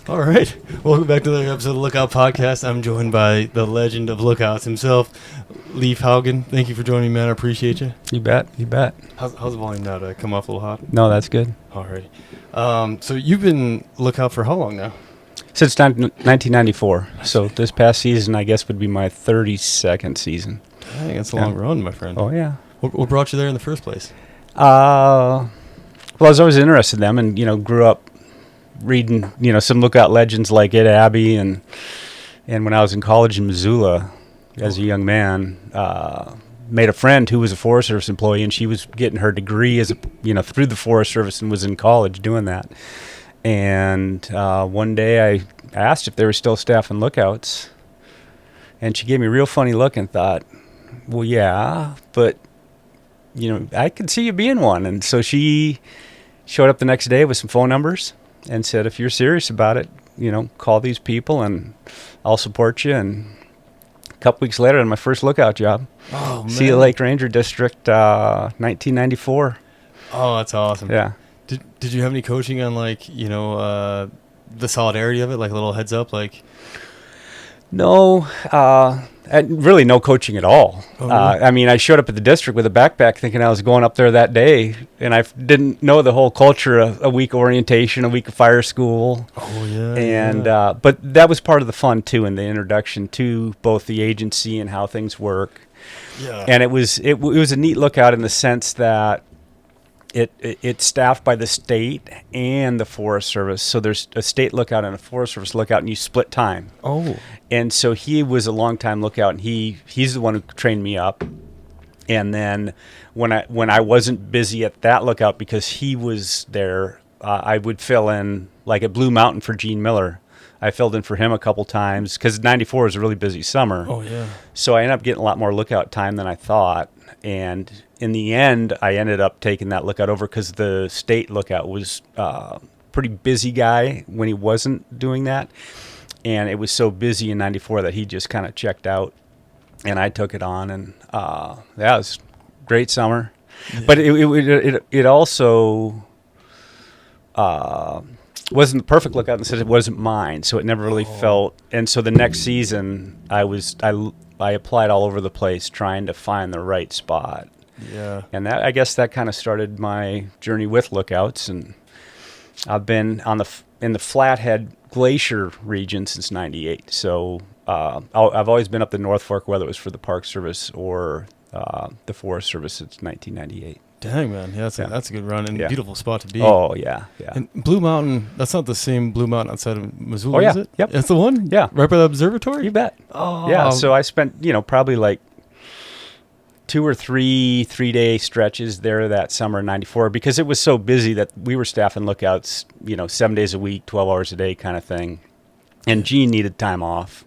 All right. Welcome back to another episode of Lookout Podcast. I'm joined by the legend of Lookouts himself, Leif Haugen. Thank you for joining me, man. I appreciate you. You bet. You bet. How's the volume now? To come off a little hot? No, that's good. All right. So you've been Lookout for how long now? Since 1994. So this past season, I guess, would be my 32nd season. Dang, that's a long run, my friend. Oh, yeah. What brought you there in the first place? Well, I was always interested in them and, grew up reading, some Lookout legends like Ed Abbey. And when I was in college in Missoula as a young man, made a friend who was a Forest Service employee, and she was getting her degree through the Forest Service and was in college doing that. And one day I asked if they were still staffing lookouts, and she gave me a real funny look and thought, well, yeah, but, I could see you being one. And so she showed up the next day with some phone numbers and said, if you're serious about it, call these people and I'll support you. And a couple weeks later, on my first lookout job, Sea Lake Ranger District, 1994. Oh, that's awesome. Yeah. Did you have any coaching on the solidarity of it, like a little heads up, like? No, really no coaching at all. Oh, really? I showed up at the district with a backpack thinking I was going up there that day, and I didn't know the whole culture of a week orientation, a week of fire school. Oh, yeah. And yeah. But that was part of the fun, too, in the introduction to both the agency and how things work. Yeah. And it was a neat lookout in the sense that it's staffed by the state and the Forest Service. So there's a state lookout and a Forest Service lookout, and you split time. Oh. And so he was a long-time lookout, and he's the one who trained me up. And then when I wasn't busy at that lookout because he was there, I would fill in, like at Blue Mountain for Gene Miller. I filled in for him a couple times because 94 was a really busy summer. Oh, yeah. So I ended up getting a lot more lookout time than I thought. And in the end, I ended up taking that lookout over because the state lookout was a pretty busy guy when he wasn't doing that. And it was so busy in 94 that he just kind of checked out. And I took it on. And it was a great summer. Yeah. But it also wasn't the perfect lookout in the sense it wasn't mine. So it never really felt. And so the next season, I applied all over the place trying to find the right spot. Yeah. And I guess that kind of started my journey with lookouts. And I've been in the Flathead Glacier region since 98. So I've always been up the North Fork, whether it was for the Park Service or the Forest Service since 1998. Dang, man. Yeah, that's a good run and beautiful spot to be. Oh, yeah, yeah. And Blue Mountain, that's not the same Blue Mountain outside of Missoula, oh, yeah. is it? Yep. That's the one? Yeah. Right by the observatory? You bet. Oh. Yeah, so I spent, probably like 2 or 3 3-day stretches there that summer in 94 because it was so busy that we were staffing lookouts, 7 days a week, 12 hours a day kind of thing. And Gene needed time off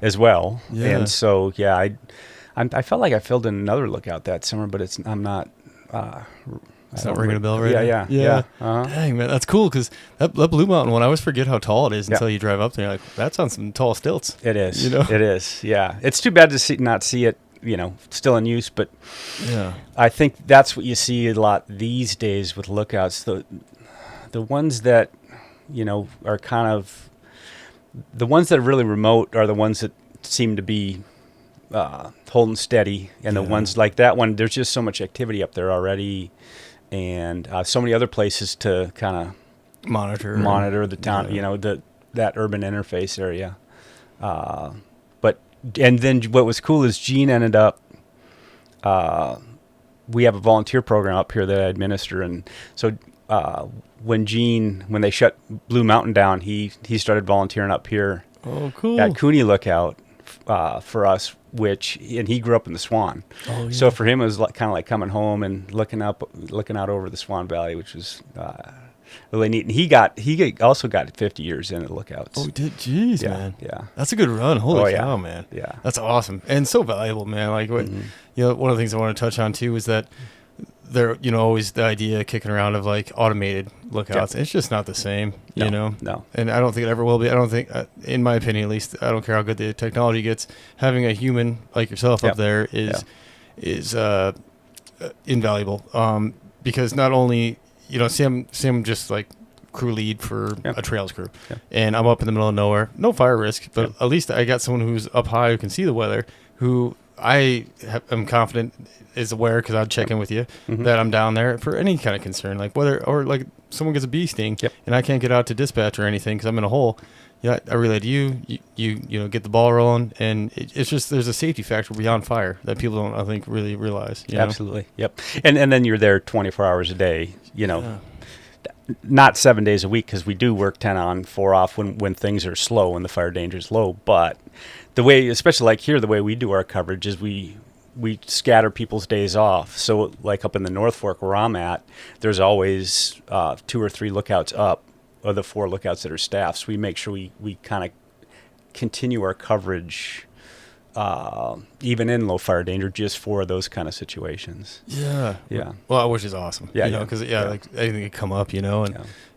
as well. Yeah. And so, I felt like I filled in another lookout that summer, but it's not ringing a bell right now? Yeah. Uh-huh. Dang, man, that's cool because that Blue Mountain one, I always forget how tall it is until you drive up there. You're like, that's on some tall stilts. It is. It is, yeah. It's too bad to not see it, still in use, but I think that's what you see a lot these days with lookouts. The ones that, are kind of, the ones that are really remote are the ones that seem to be holding steady, and the ones like that one, there's just so much activity up there already, and so many other places to kind of monitor the town, that urban interface area. And then what was cool is Gene ended up, we have a volunteer program up here that I administer, and so when they shut Blue Mountain down, he started volunteering up here. Oh, cool. At Cooney Lookout for us, and he grew up in the Swan. Oh, yeah. So for him, it was kind of like coming home and looking out over the Swan Valley, which was really neat. And he also got 50 years in at Lookouts. Oh, he did? Jeez, yeah, man. Yeah. That's a good run. Holy cow, yeah. man. Yeah. That's awesome. And so valuable, man. Like, one of the things I want to touch on, too, is that there, always the idea kicking around of, like, automated lookouts. Yeah. It's just not the same, No. And I don't think it ever will be. I don't think, in my opinion at least, I don't care how good the technology gets, having a human like yourself up there is invaluable. Because not only, Sam just, like, crew lead for Yeah. a trails crew, Yeah. and I'm up in the middle of nowhere, no fire risk, but at least I got someone who's up high who can see the weather, who am confident is aware, because I'd check in with you, that I'm down there for any kind of concern, like whether, or like someone gets a bee sting and I can't get out to dispatch or anything because I'm in a hole. Yeah, I relay to you. You know, get the ball rolling, and it's just there's a safety factor beyond fire that people don't, I think, really realize. You know? Absolutely. Yep. And then you're there 24 hours a day. You know, not 7 days a week, because we do work 10 on, 4 off when things are slow and the fire danger is low. But the way, especially like here, the way we do our coverage is we scatter people's days off. So like up in the North Fork where I'm at, there's always 2 or 3 lookouts up of the 4 lookouts that are staffed. So we make sure we kind of continue our coverage even in low fire danger, just for those kind of situations. Yeah. Yeah. Well, which is awesome. Yeah. You know, because like anything could come up, you know,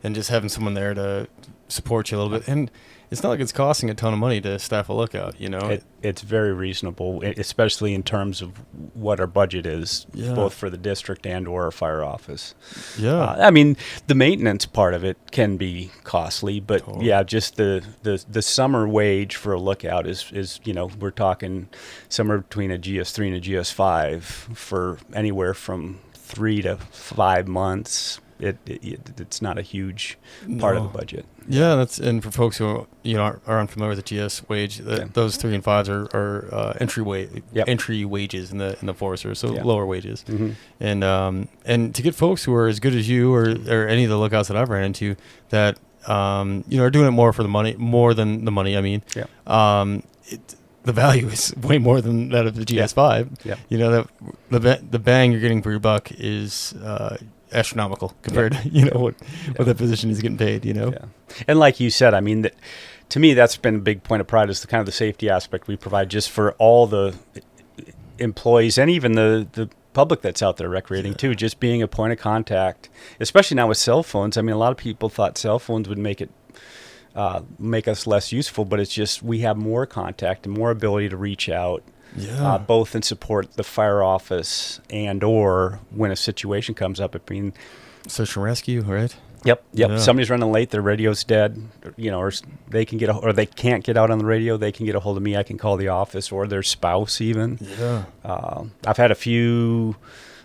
and just having someone there to support you a little bit. And it's not like it's costing a ton of money to staff a lookout, you know. It's very reasonable, especially in terms of what our budget is, both for the district and or our fire office. Yeah. I mean, the maintenance part of it can be costly, but just the summer wage for a lookout is, you know, we're talking somewhere between a GS3 and a GS5 for anywhere from 3 to 5 months. It's not a huge part of the budget. Yeah, and for folks who are unfamiliar with the GS wage, those 3 and 5s are entry wages in the forester, so lower wages. And to get folks who are as good as you or any of the lookouts that I've ran into that are doing it more for the money, more than the money. I mean, the value is way more than that of the GS5. Yeah. You know, the bang you're getting for your buck is astronomical compared to what that position is getting paid. And like you said, I mean, to me that's been a big point of pride, is the kind of the safety aspect we provide just for all the employees and even the public that's out there recreating too, just being a point of contact, especially now with cell phones. I mean, a lot of people thought cell phones would make us less useful, but it's just we have more contact and more ability to reach out. Both in support the fire office and or when a situation comes up. I mean, search and rescue, right? Yep. Yeah. Somebody's running late, their radio's dead, or they can or they can't get out on the radio. They can get a hold of me. I can call the office or their spouse even. Yeah. I've had a few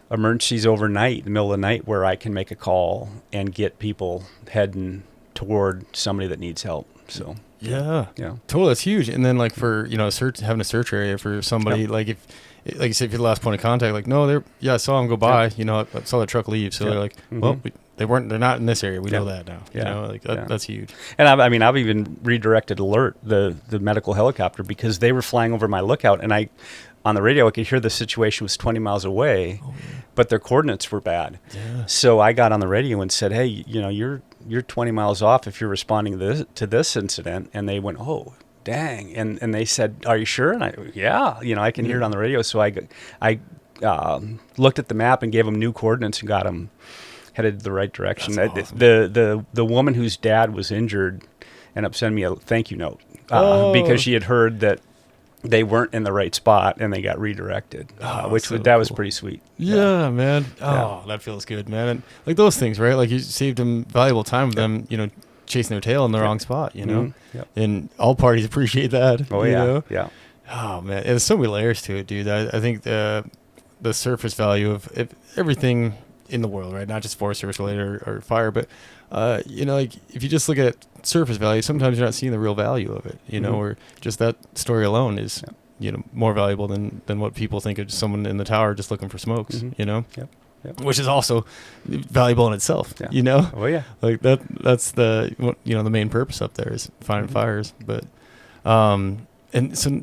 emergencies overnight, in the middle of the night, where I can make a call and get people heading toward somebody that needs help. So. Yeah, totally. That's huge. And then like for having a search area for somebody, like if you said, if you're the last point of contact, like no, I saw them go by. I saw the truck leave, so they're like, well, they're not in this area. We know that now. That's huge. And I've even redirected alert the medical helicopter, because they were flying over my lookout, and on the radio I could hear the situation was 20 miles away, but their coordinates were bad. So I got on the radio and said, hey, you're 20 miles off if you're responding to this incident. And they went, oh, dang. And they said, are you sure? And I can hear it on the radio. So I looked at the map and gave them new coordinates and got them headed the right direction. That's awesome. The woman whose dad was injured ended up sending me a thank you note because she had heard that they weren't in the right spot and they got redirected, that was pretty sweet. Yeah, man. Oh, that feels good, man. And like those things, right? Like you saved them valuable time with them, chasing their tail in the wrong spot, and all parties appreciate that. Oh, yeah. Oh, man. There's so many layers to it, dude. I think the surface value of everything in the world, right? Not just Forest Service related or fire, but, like if you just look at surface value, sometimes you're not seeing the real value of it, or just that story alone is, more valuable than what people think of someone in the tower just looking for smokes, which is also valuable in itself, Oh, yeah. Like that's the main purpose up there is finding fires. But, and so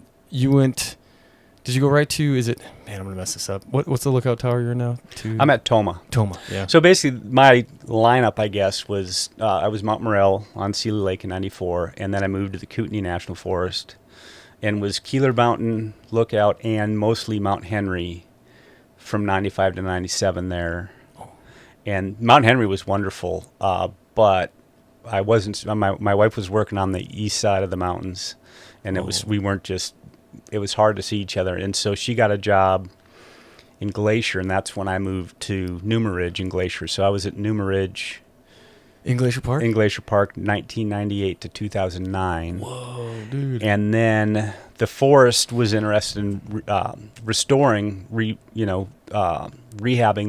did you go right to, I'm going to mess this up. What's the lookout tower you're in now? I'm at Toma. Yeah. So basically my lineup, I guess, was I was Mount Morel on Sealy Lake in 94, and then I moved to the Kootenai National Forest and was Keeler Mountain Lookout and mostly Mount Henry from 95 to 97 there. And Mount Henry was wonderful, but I wasn't, my wife was working on the east side of the mountains, and it was hard to see each other. And so she got a job in Glacier, and that's when I moved to Numa Ridge in Glacier. So I was at Numa Ridge In Glacier Park? In Glacier Park, 1998 to 2009. Whoa, dude. And then the forest was interested in restoring, rehabbing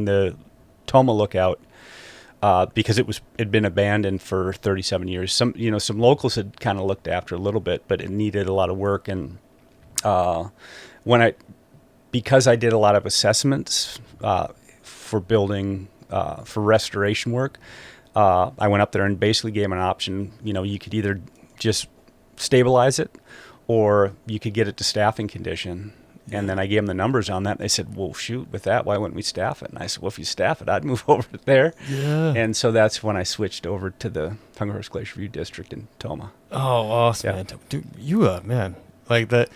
the Toma Lookout because it'd been abandoned for 37 years. Some locals had kind of looked after a little bit, but it needed a lot of work. And because I did a lot of assessments for building for restoration work, I went up there and basically gave them an option. You could either just stabilize it, or you could get it to staffing condition. And then I gave them the numbers on that. And they said, well, shoot, with that, why wouldn't we staff it? And I said, well, if you staff it, I'd move over there. Yeah. And so that's when I switched over to the Hungerhorse Glacier View District in Toma. Oh, awesome, Yeah. man. Dude, you, man, like that.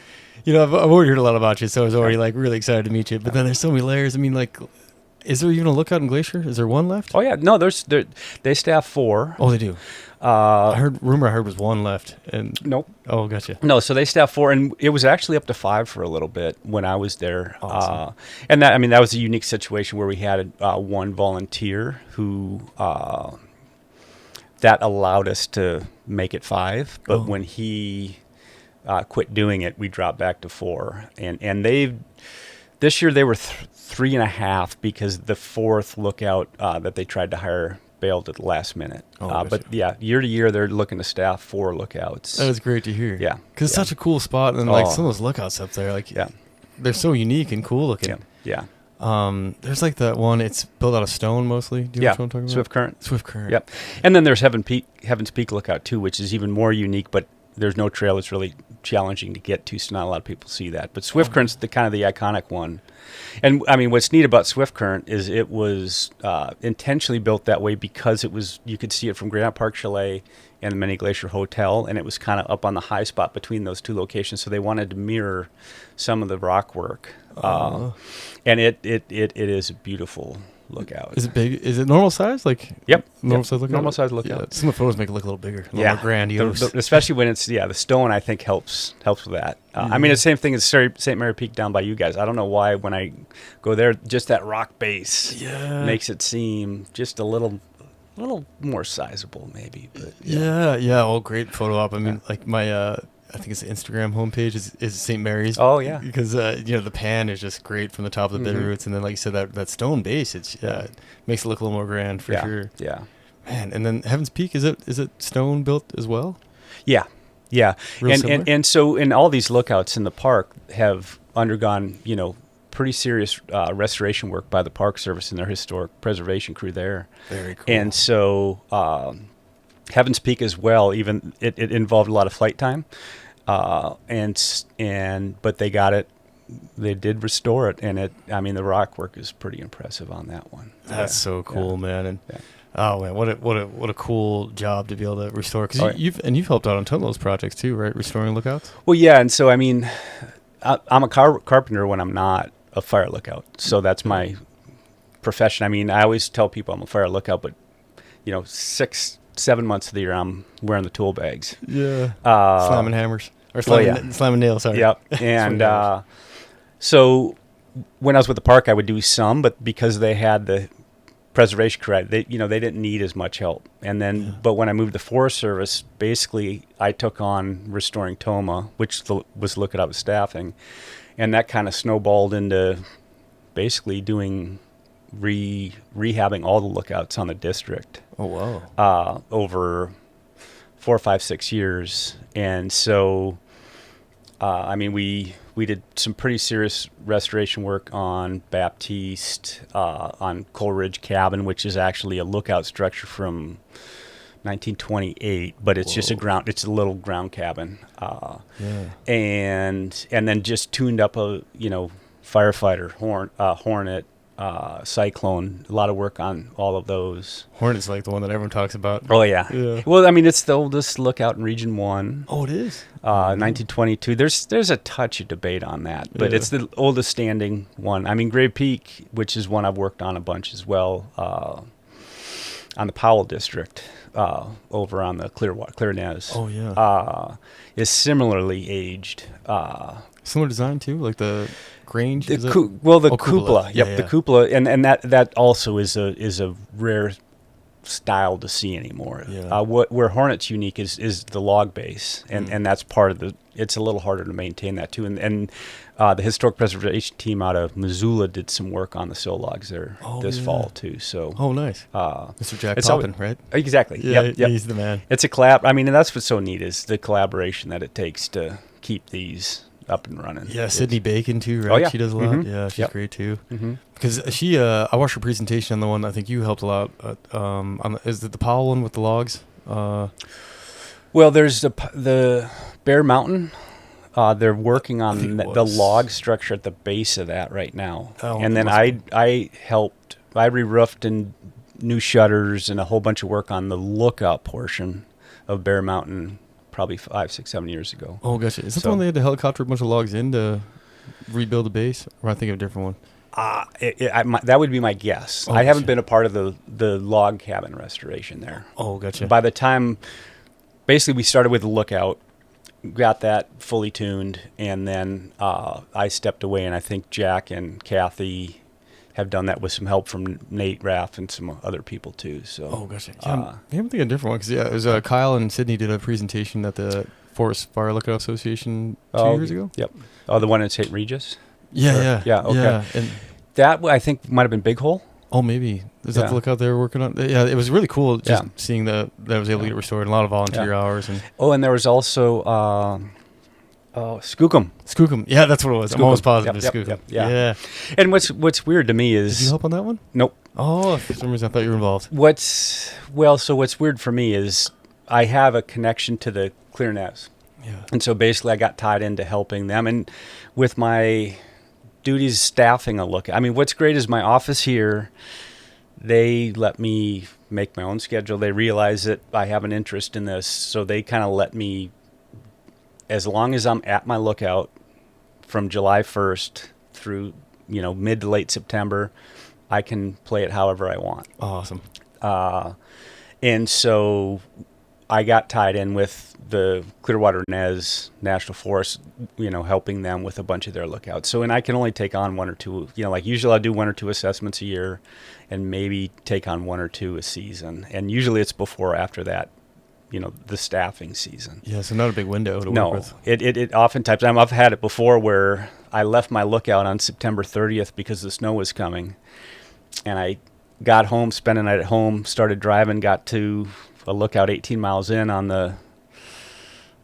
I've already heard a lot about you, so I was already like really excited to meet you. But then there's so many layers. I mean, like, is there even a lookout in Glacier? Is there one left? Oh, yeah. No, they staff 4. Oh, they do. I heard was one left, and Nope. oh, gotcha. No, so they staff 4, and it was actually up to 5 for a little bit when I was there. Awesome. And that was a unique situation where we had one volunteer who that allowed us to make it 5. But when he quit doing it, we dropped back to 4. And this year they were 3.5 because the 4th lookout that they tried to hire bailed at the last minute. But yeah, year to year they're looking to staff 4 lookouts. That is great to hear. Yeah, because it's such a cool spot, and like some of those lookouts up there, like they're so unique and cool looking. Yeah. There's like that one. It's built out of stone mostly. Do you know what I'm talking about? Swift Current. Yep. And then there's Heaven's Peak Lookout too, which is even more unique, but there's no trail. It's really challenging to get to, so not a lot of people see that. But Swift Current's the kind of the iconic one. And I mean, what's neat about Swift Current is it was intentionally built that way because you could see it from Granite Park Chalet and the Many Glacier Hotel, and it was kind of up on the high spot between those two locations. So they wanted to mirror some of the rock work, and it is a beautiful lookout. Is it big? Is it normal size? Like normal size lookout. Normal size lookout. Yeah, some of the photos make it look a little bigger, a little more grandiose. Especially when it's the stone. I think helps with that. I mean, it's the same thing as St. Mary Peak down by you guys. I don't know why when I go there, just that rock base makes it seem just a little more sizable, maybe. But yeah. Oh, great photo op. I mean, like my I think it's the Instagram homepage is St. Mary's. Oh yeah, because the pan is just great from the top of the Bitterroots, and then like you said that stone base, it makes it look a little more grand for sure. Yeah, man. And then Heaven's Peak, is it stone built as well? Yeah. Real And so in all these lookouts in the park have undergone pretty serious restoration work by the Park Service and their historic preservation crew there. Very cool. And so Heaven's Peak as well, even it involved a lot of flight time, but they got it. They did restore it, and the rock work is pretty impressive on that one. That's so cool, man. And oh man, what a cool job to be able to restore. Because you've helped out on some of those projects too, right? Restoring lookouts. Well, yeah, and so I'm a carpenter when I'm not a fire lookout, so that's my profession. I mean, I always tell people I'm a fire lookout, but 6-7 months of the year I'm wearing the tool bags. Yeah. Slamming hammers or slamming nails. Sorry. Yep. And so when I was with the park, I would do some, but because they had the preservation crew, they didn't need as much help. And then, but when I moved to the Forest Service, basically I took on restoring Toma, which was looking up at staffing, and that kind of snowballed into basically doing rehabbing all the lookouts on the district. Oh wow! Over 4, 5, 6 years, and so we did some pretty serious restoration work on Baptiste, on Coleridge Cabin, which is actually a lookout structure from 1928, but it's just it's a little ground cabin. And then just tuned up a firefighter Hornet, Cyclone. A lot of work on all of those. Hornet's like the one that everyone talks about. Oh yeah. Well, it's the oldest lookout in Region 1. Oh, it is. 1922. There's a touch of debate on that, but it's the oldest standing one. Gray Peak, which is one I've worked on a bunch as well, on the Powell District, over on the Clearnez. Oh yeah. Is similarly aged. Similar design too, like the Grange. The cupola. Yep, the cupola, and that also is a rare style to see anymore. Yeah. Where Hornet's unique is the log base, and that's part of the. It's a little harder to maintain that too, and the historic preservation team out of Missoula did some work on the sill logs there this fall too. So nice. Mr. Jack it's Poppin, right? Exactly. Yeah, Yep. he's the man. It's a collab. I mean, and that's what's so neat is the collaboration that it takes to keep these up and running. Yeah, Sydney Bacon too, right? Oh, yeah. She does a lot. Yeah, she's great too. Because she, I watched her presentation on the one I think you helped a lot. Is it the Powell one with the logs? Well, there's the Bear Mountain. They're working on the log structure at the base of that right now. Oh, and then I helped. I re-roofed and new shutters and a whole bunch of work on the lookout portion of Bear Mountain probably 5, 6, 7 years ago. Oh, gotcha. Is that the one they had to helicopter a bunch of logs in to rebuild the base? Or am I thinking of a different one? That would be my guess. Oh, I haven't gotcha. been a part of the log cabin restoration there. Oh, gotcha. By the time, basically we started with the lookout, got that fully tuned, and then I stepped away, and I think Jack and Kathy have done that with some help from Nate Raff and some other people too. So. Oh, gotcha. Yeah, I'm thinking of a different one because it was Kyle and Sydney did a presentation at the Forest Fire Lookout Association 2 years ago. Yep. Oh, the one in St. Regis. Yeah. Okay. Yeah, and that I think might have been Big Hole. oh, maybe is that the lookout they were working on? Yeah, it was really cool just seeing that I was able to get restored and a lot of volunteer hours and. Oh, and there was also. Skookum. Skookum. Yeah, that's what it was. I'm almost positive it's Skookum. Yep. Yeah. And what's weird to me is... Did you help on that one? Nope. Oh, for some reason I thought you were involved. What's weird for me is I have a connection to the Clear Nevs. Yeah. And so basically I got tied into helping them. And with my duties staffing a look... I mean, what's great is my office here, they let me make my own schedule. They realize that I have an interest in this, so they kind of let me... As long as I'm at my lookout from July 1st through, mid to late September, I can play it however I want. Awesome. And so I got tied in with the Clearwater Nez National Forest, helping them with a bunch of their lookouts. So, and I can only take on one or two, like usually I do 1 or 2 assessments a year and maybe take on 1 or 2 a season. And usually it's before or after that. The staffing season. Yeah, so not a big window to work with. It oftentimes, I've had it before where I left my lookout on September 30th because the snow was coming. And I got home, spent a night at home, started driving, got to a lookout 18 miles in on the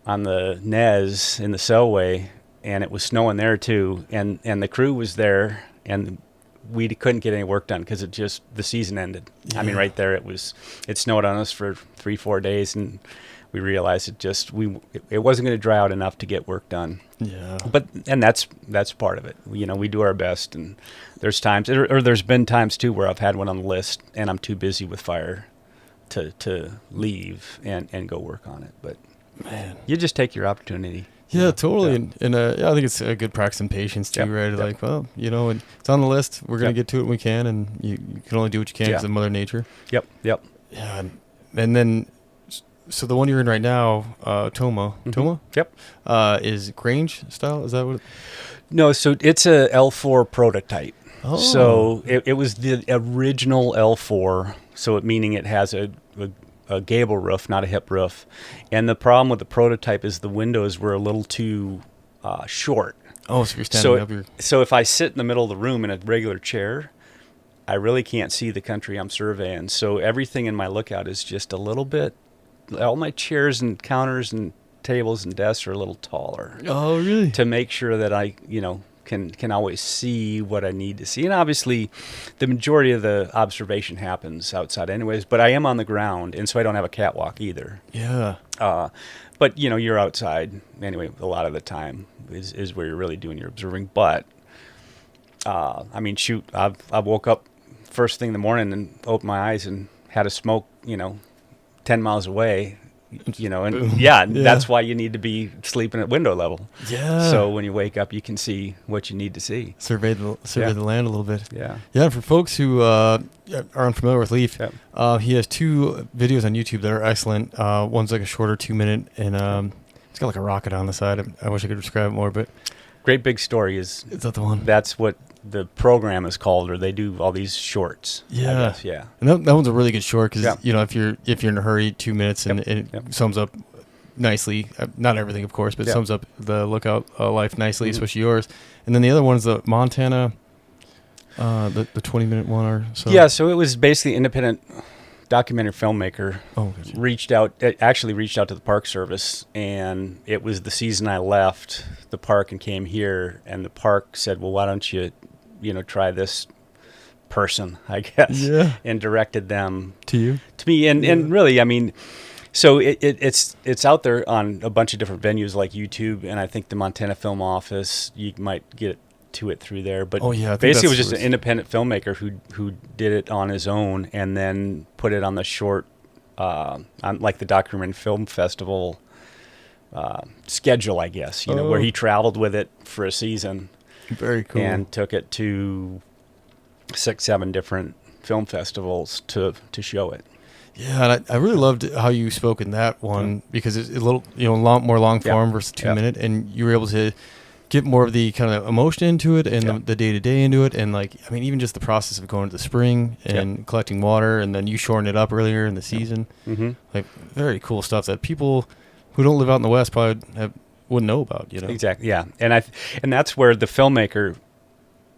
Nez in the Selway, and it was snowing there too. And the crew was there, and we couldn't get any work done because the season ended. Yeah. I mean, right there, it snowed on us for 3-4 days, and we realized it wasn't going to dry out enough to get work done. Yeah. And that's part of it. We do our best, and there's times, or there's been times too where I've had one on the list and I'm too busy with fire to leave and go work on it. But man, you just take your opportunity. Yeah, totally. And I think it's a good practice in patience too, right? Yep. Like, well, and it's on the list. We're going to get to it when we can, and you can only do what you can because of Mother Nature. Yep. Yeah. And then, so the one you're in right now, Toma. Yep. Is Grange style? Is that what? No, so it's a L4 prototype. Oh. So it was the original L4, meaning it has a gable roof, not a hip roof. And the problem with the prototype is the windows were a little too short. Oh, so you're standing up. So if I sit in the middle of the room in a regular chair, I really can't see the country I'm surveying. So everything in my lookout is just a little bit, all my chairs and counters and tables and desks are a little taller. Oh, really? To make sure that I, can always see what I need to see. And obviously, the majority of the observation happens outside anyways, but I am on the ground, and so I don't have a catwalk either. Yeah. But, you're outside anyway a lot of the time is where you're really doing your observing. But, I've woke up first thing in the morning and opened my eyes and had a smoke, 10 miles away. That's why you need to be sleeping at window level. Yeah. So when you wake up, you can see what you need to see. Survey the land a little bit. Yeah. Yeah. For folks who are unfamiliar with Leif, he has 2 videos on YouTube that are excellent. One's like a shorter 2-minute, and it's got like a rocket on the side. I wish I could describe it more, but Great Big Story is that the one? that's what the program is called, or they do all these shorts. I Yeah. guess, yeah. And that one's a really good short because Yeah. you know if you're in a hurry, 2 minutes and, Yep. and it Yep. sums up nicely. Not everything, of course, but Yeah. sums up the lookout life nicely, Mhm. especially yours. And then the other one is the Montana, the 20-minute one or so. Yeah, so it was basically independent documentary filmmaker Oh, gotcha. reached out to the Park Service, and it was the season I left the park and came here, and the park said, well, why don't you try this person, I guess. Yeah. And directed them To you. to me, and really, I mean, so it's out there on a bunch of different venues like YouTube, and I think the Montana Film Office, you might get to it through there. But Oh, yeah, I think basically, it was that's just an independent filmmaker who did it on his own, and then put it on the short, on like the Documentary Film Festival schedule, I guess. Where he traveled with it for a season. Very cool. And took it to 6-7 different film festivals to show it. Yeah, and I really loved how you spoke in that one because it's a little, more long form versus 2 minute, and you were able to get more of the kind of emotion into it and the day-to-day into it, and like, I mean, even just the process of going to the spring and collecting water, and then you shoring it up earlier in the season. Mm-hmm. Like, very cool stuff that people who don't live out in the West probably wouldn't know about, Exactly, yeah. And that's where the filmmaker,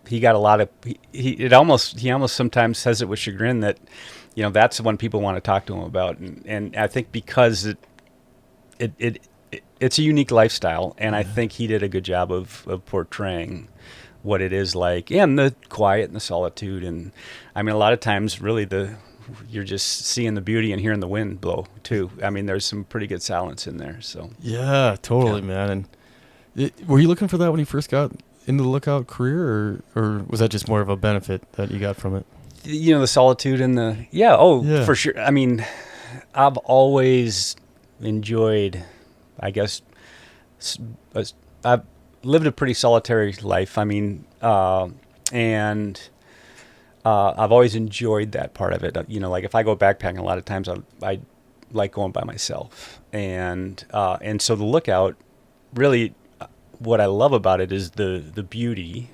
he got a lot of, he almost sometimes says it with chagrin that, that's the one people want to talk to him about. And I think because it's a unique lifestyle, and I think he did a good job of portraying what it is like, and the quiet and the solitude. And I mean, a lot of times really you're just seeing the beauty and hearing the wind blow too. I mean, there's some pretty good silence in there. So yeah, totally, man. And were you looking for that when you first got into the lookout career, or was that just more of a benefit that you got from it? The solitude and for sure. I mean, I've always enjoyed, I guess, I've lived a pretty solitary life. I mean, and I've always enjoyed that part of it. Like if I go backpacking, a lot of times I like going by myself, and so the lookout, really, what I love about it is the beauty.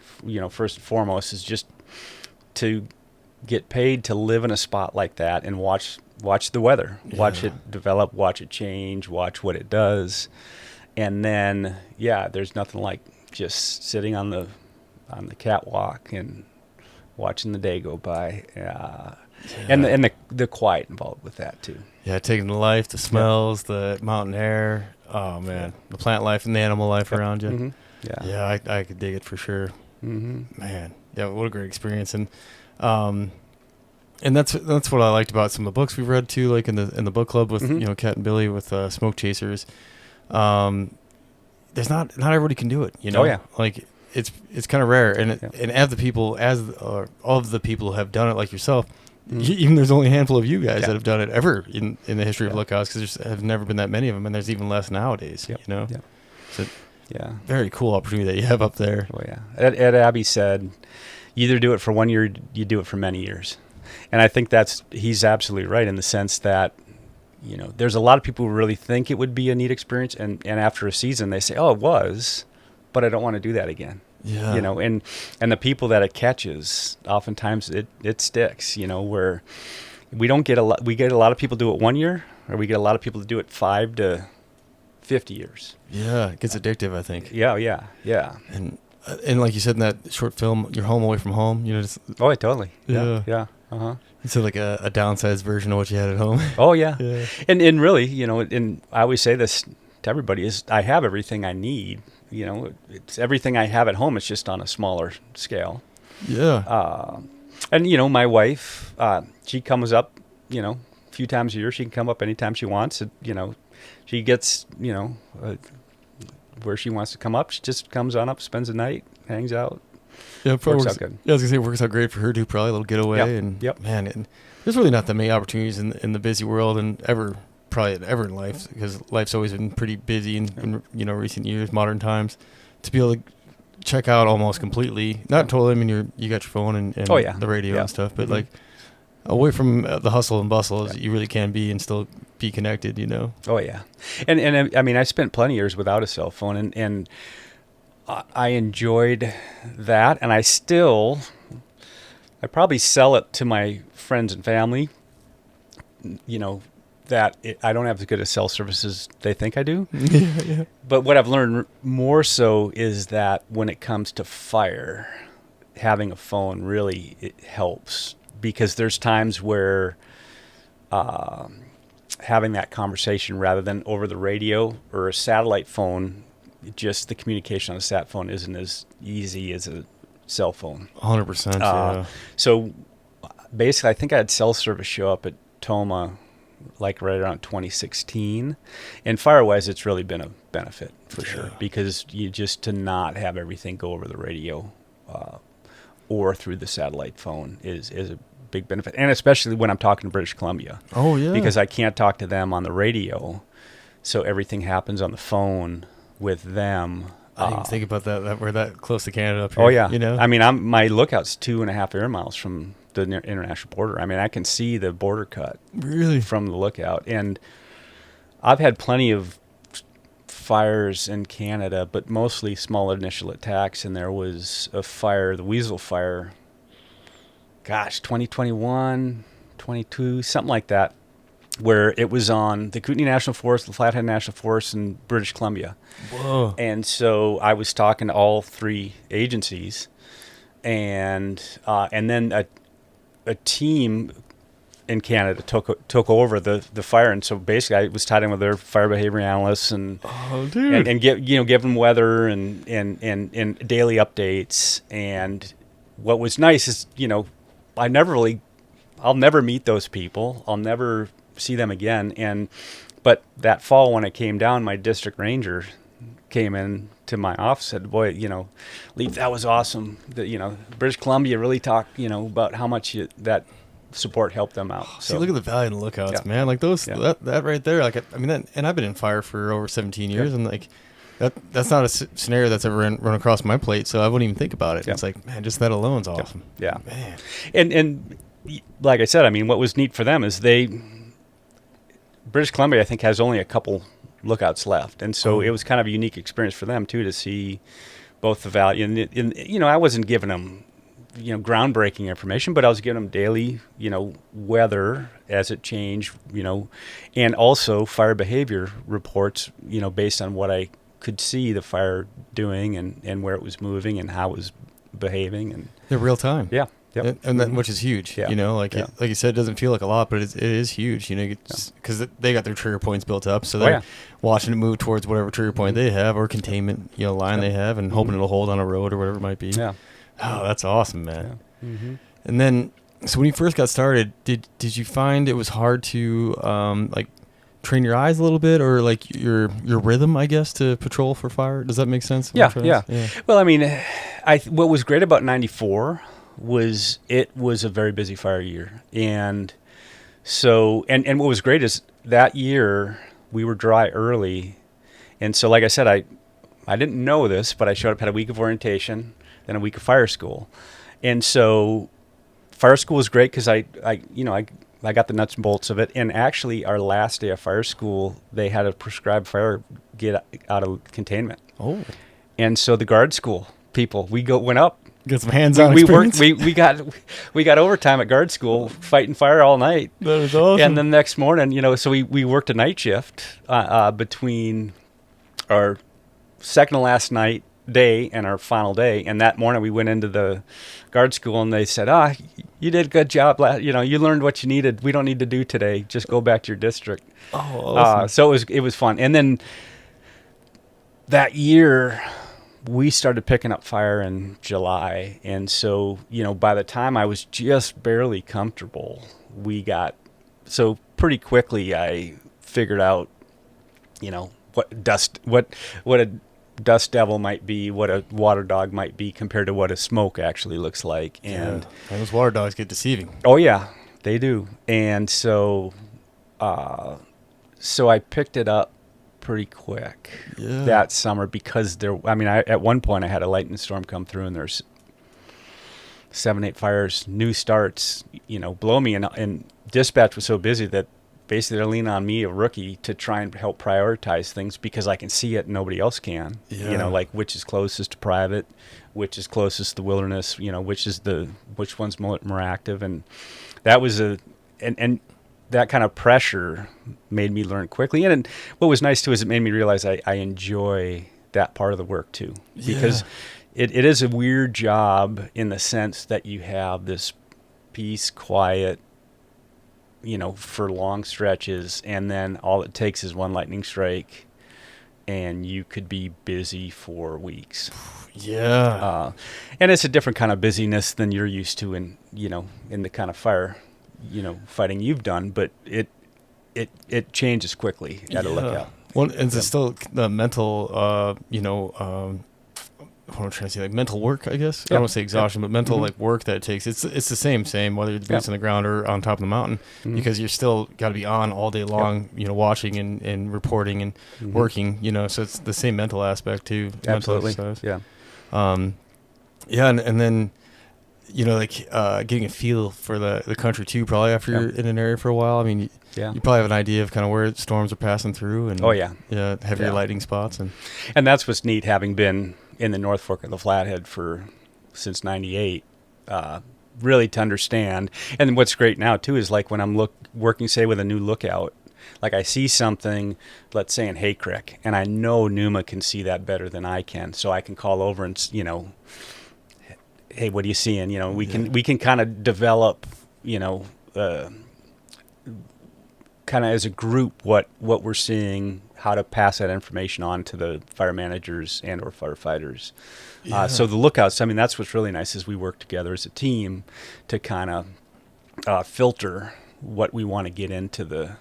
First and foremost is just to get paid to live in a spot like that and watch the weather, watch it develop, watch it change, watch what it does, and then there's nothing like just sitting on the catwalk and watching the day go by, and the quiet involved with that too. Yeah, taking the life, the smells, the mountain air. Oh man, the plant life and the animal life around you. Mm-hmm. Yeah, I could dig it for sure. Mm-hmm. Man, yeah, what a great experience. And that's what I liked about some of the books we've read too, like in the book club with Kat and Billy with Smoke Chasers. There's not everybody can do it, Oh yeah, like it's kind of rare, and as all of the people who have done it like yourself. Even there's only a handful of you guys that have done it ever in the history of Lookouts, because there have never been that many of them, and there's even less nowadays. So very cool opportunity that you have up there. Oh yeah. Ed Abbey said, "You either do it for 1 year, you do it for many years," and I think he's absolutely right in the sense that there's a lot of people who really think it would be a neat experience, and after a season they say, "Oh, it was, but I don't want to do that again." Yeah. And the people that it catches, oftentimes it sticks, where we get a lot of people do it 1 year, or we get a lot of people to do it 5 to 50 years. Yeah, it gets addictive, I think. Yeah. And like you said in that short film, You're Home Away from Home, just, oh, totally. Yeah. Yeah. Uh-huh. It's like a downsized version of what you had at home. Oh yeah. And really, and I always say this to everybody, is I have everything I need. It's everything I have at home. It's just on a smaller scale. Yeah. And my wife, she comes up, a few times a year. She can come up anytime she wants. She gets, where she wants to come up. She just comes on up, spends the night, hangs out. Yeah, it works out good. Yeah, I was gonna say it works out great for her too. Probably a little getaway. Man, and there's really not that many opportunities in the busy world, and ever in life, because life's always been pretty busy in recent years, modern times, to be able to check out almost completely. Not totally. I mean, you got your phone and the radio and stuff, but like away from the hustle and bustle as you really can be, and still be connected. Oh yeah, and I mean, I spent plenty of years without a cell phone, and I enjoyed that, and I probably sell it to my friends and family, that I don't have as good a cell service as they think I do. Yeah. But what I've learned more so is that when it comes to fire, having a phone really it helps, because there's times where having that conversation rather than over the radio or a satellite phone, just the communication on a sat phone isn't as easy as a cell phone. 100%. Yeah. So basically, I think I had cell service show up at Toma like right around 2016. And Firewise, it's really been a benefit for sure, because you just to not have everything go over the radio or through the satellite phone is a big benefit. And especially when I'm talking to British Columbia. Oh, yeah. Because I can't talk to them on the radio. So everything happens on the phone with them. I didn't even think about that. We're that close to Canada up here. Oh, yeah. You know? I mean, my lookout's 2.5 air miles from the international border. I mean, I can see the border cut Really? from the lookout. And I've had plenty of fires in Canada, but mostly small initial attacks. And there was a fire, the Weasel Fire, 2021, 22, something like that, where it was on the Kootenay National Forest, the Flathead National Forest, and British Columbia. Whoa. And so I was talking to all three agencies, and then a team in Canada took over the fire, and so basically I was tied in with their fire behavior analysts and give them weather and daily updates. And what was nice is I'll never meet those people. I'll never see them again. But that fall when I came down, my district ranger came in to my office and said, "Boy, Leif, that was awesome. British Columbia really talked, about how much that support helped them out." See, look at the value in the lookouts, man. Like those, that right there. Like, I mean, and I've been in fire for over 17 years, and like that's not a scenario that's ever run across my plate, so I wouldn't even think about it. It's like, man, just that alone's awesome. Yeah. Man. And like I said, I mean, what was neat for them is British Columbia, I think, has only a couple lookouts left, and so it was kind of a unique experience for them too to see both the value and I wasn't giving them groundbreaking information, but I was giving them daily weather as it changed, and also fire behavior reports based on what I could see the fire doing and where it was moving and how it was behaving, and they're real time. Yeah. Yep. And that, which is huge, like you said, it doesn't feel like a lot, but it is huge, because they got their trigger points built up, so they're watching it move towards whatever trigger point they have or containment, line they have, and hoping it'll hold on a road or whatever it might be. Yeah. Oh, that's awesome, man. Yeah. Mm-hmm. And then, so when you first got started, did you find it was hard to train your eyes a little bit, or like your rhythm, I guess, to patrol for fire? Does that make sense? Yeah. Well, I mean, what was great about '94 was it was a very busy fire year, and so and what was great is that year we were dry early, and so like I said, I didn't know this, but I showed up, had a week of orientation, then a week of fire school, and so fire school was great because I got the nuts and bolts of it. And actually, our last day of fire school, they had a prescribed fire get out of containment. Oh. And so the guard school people, went up. Get some hands-on experience. We got overtime at guard school, fighting fire all night. That was awesome. And the next morning, so we worked a night shift between our second to last day and our final day. And that morning we went into the guard school and they said, you did a good job. You learned what you needed. We don't need to do today. Just go back to your district. Oh, awesome. So it was fun. And then that year we started picking up fire in July. And so, by the time I was just barely comfortable, so pretty quickly I figured out, what a dust devil might be, what a water dog might be compared to what a smoke actually looks like. And those water dogs get deceiving. Oh yeah, they do. And so I picked it up pretty quick that summer because at one point I had a lightning storm come through and there's 7-8 fires, new starts, below me, and dispatch was so busy that basically they're leaning on me, a rookie, to try and help prioritize things because I can see it and nobody else can. You know, like which is closest to private, which is closest to the wilderness, you know, which one's more active. And that was and that kind of pressure made me learn quickly. And what was nice too is it made me realize I enjoy that part of the work too, because it is a weird job in the sense that you have this peace, quiet, you know, for long stretches, and then all it takes is one lightning strike and you could be busy for weeks. Yeah. And it's a different kind of busyness than you're used to in, you know, in the kind of fire, you know, fighting you've done, but it changes quickly at a lookout. Well, and it's still the mental, you know, what I'm trying to say, like mental work, I guess. I don't want to say exhaustion, but mental like work that it takes. It's the same, whether it's boots on the ground or on top of the mountain, because you're still got to be on all day long, you know, watching and reporting and working, you know, so it's the same mental aspect too. Absolutely. Yeah. Yeah. And then, you know, like, getting a feel for the country too, probably after you're in an area for a while. I mean, you probably have an idea of kind of where storms are passing through and heavier lightning spots. And that's what's neat, having been in the North Fork of the Flathead since 98, really to understand. And what's great now too is like when I'm working, say, with a new lookout, like I see something, let's say in Hay Creek, and I know Numa can see that better than I can, so I can call over and, you know, hey, what are you seeing? You know, we can kind of develop, you know, kind of as a group what we're seeing, how to pass that information on to the fire managers and or firefighters. So the lookouts, I mean, that's what's really nice is we work together as a team to kind of filter what we want to get into the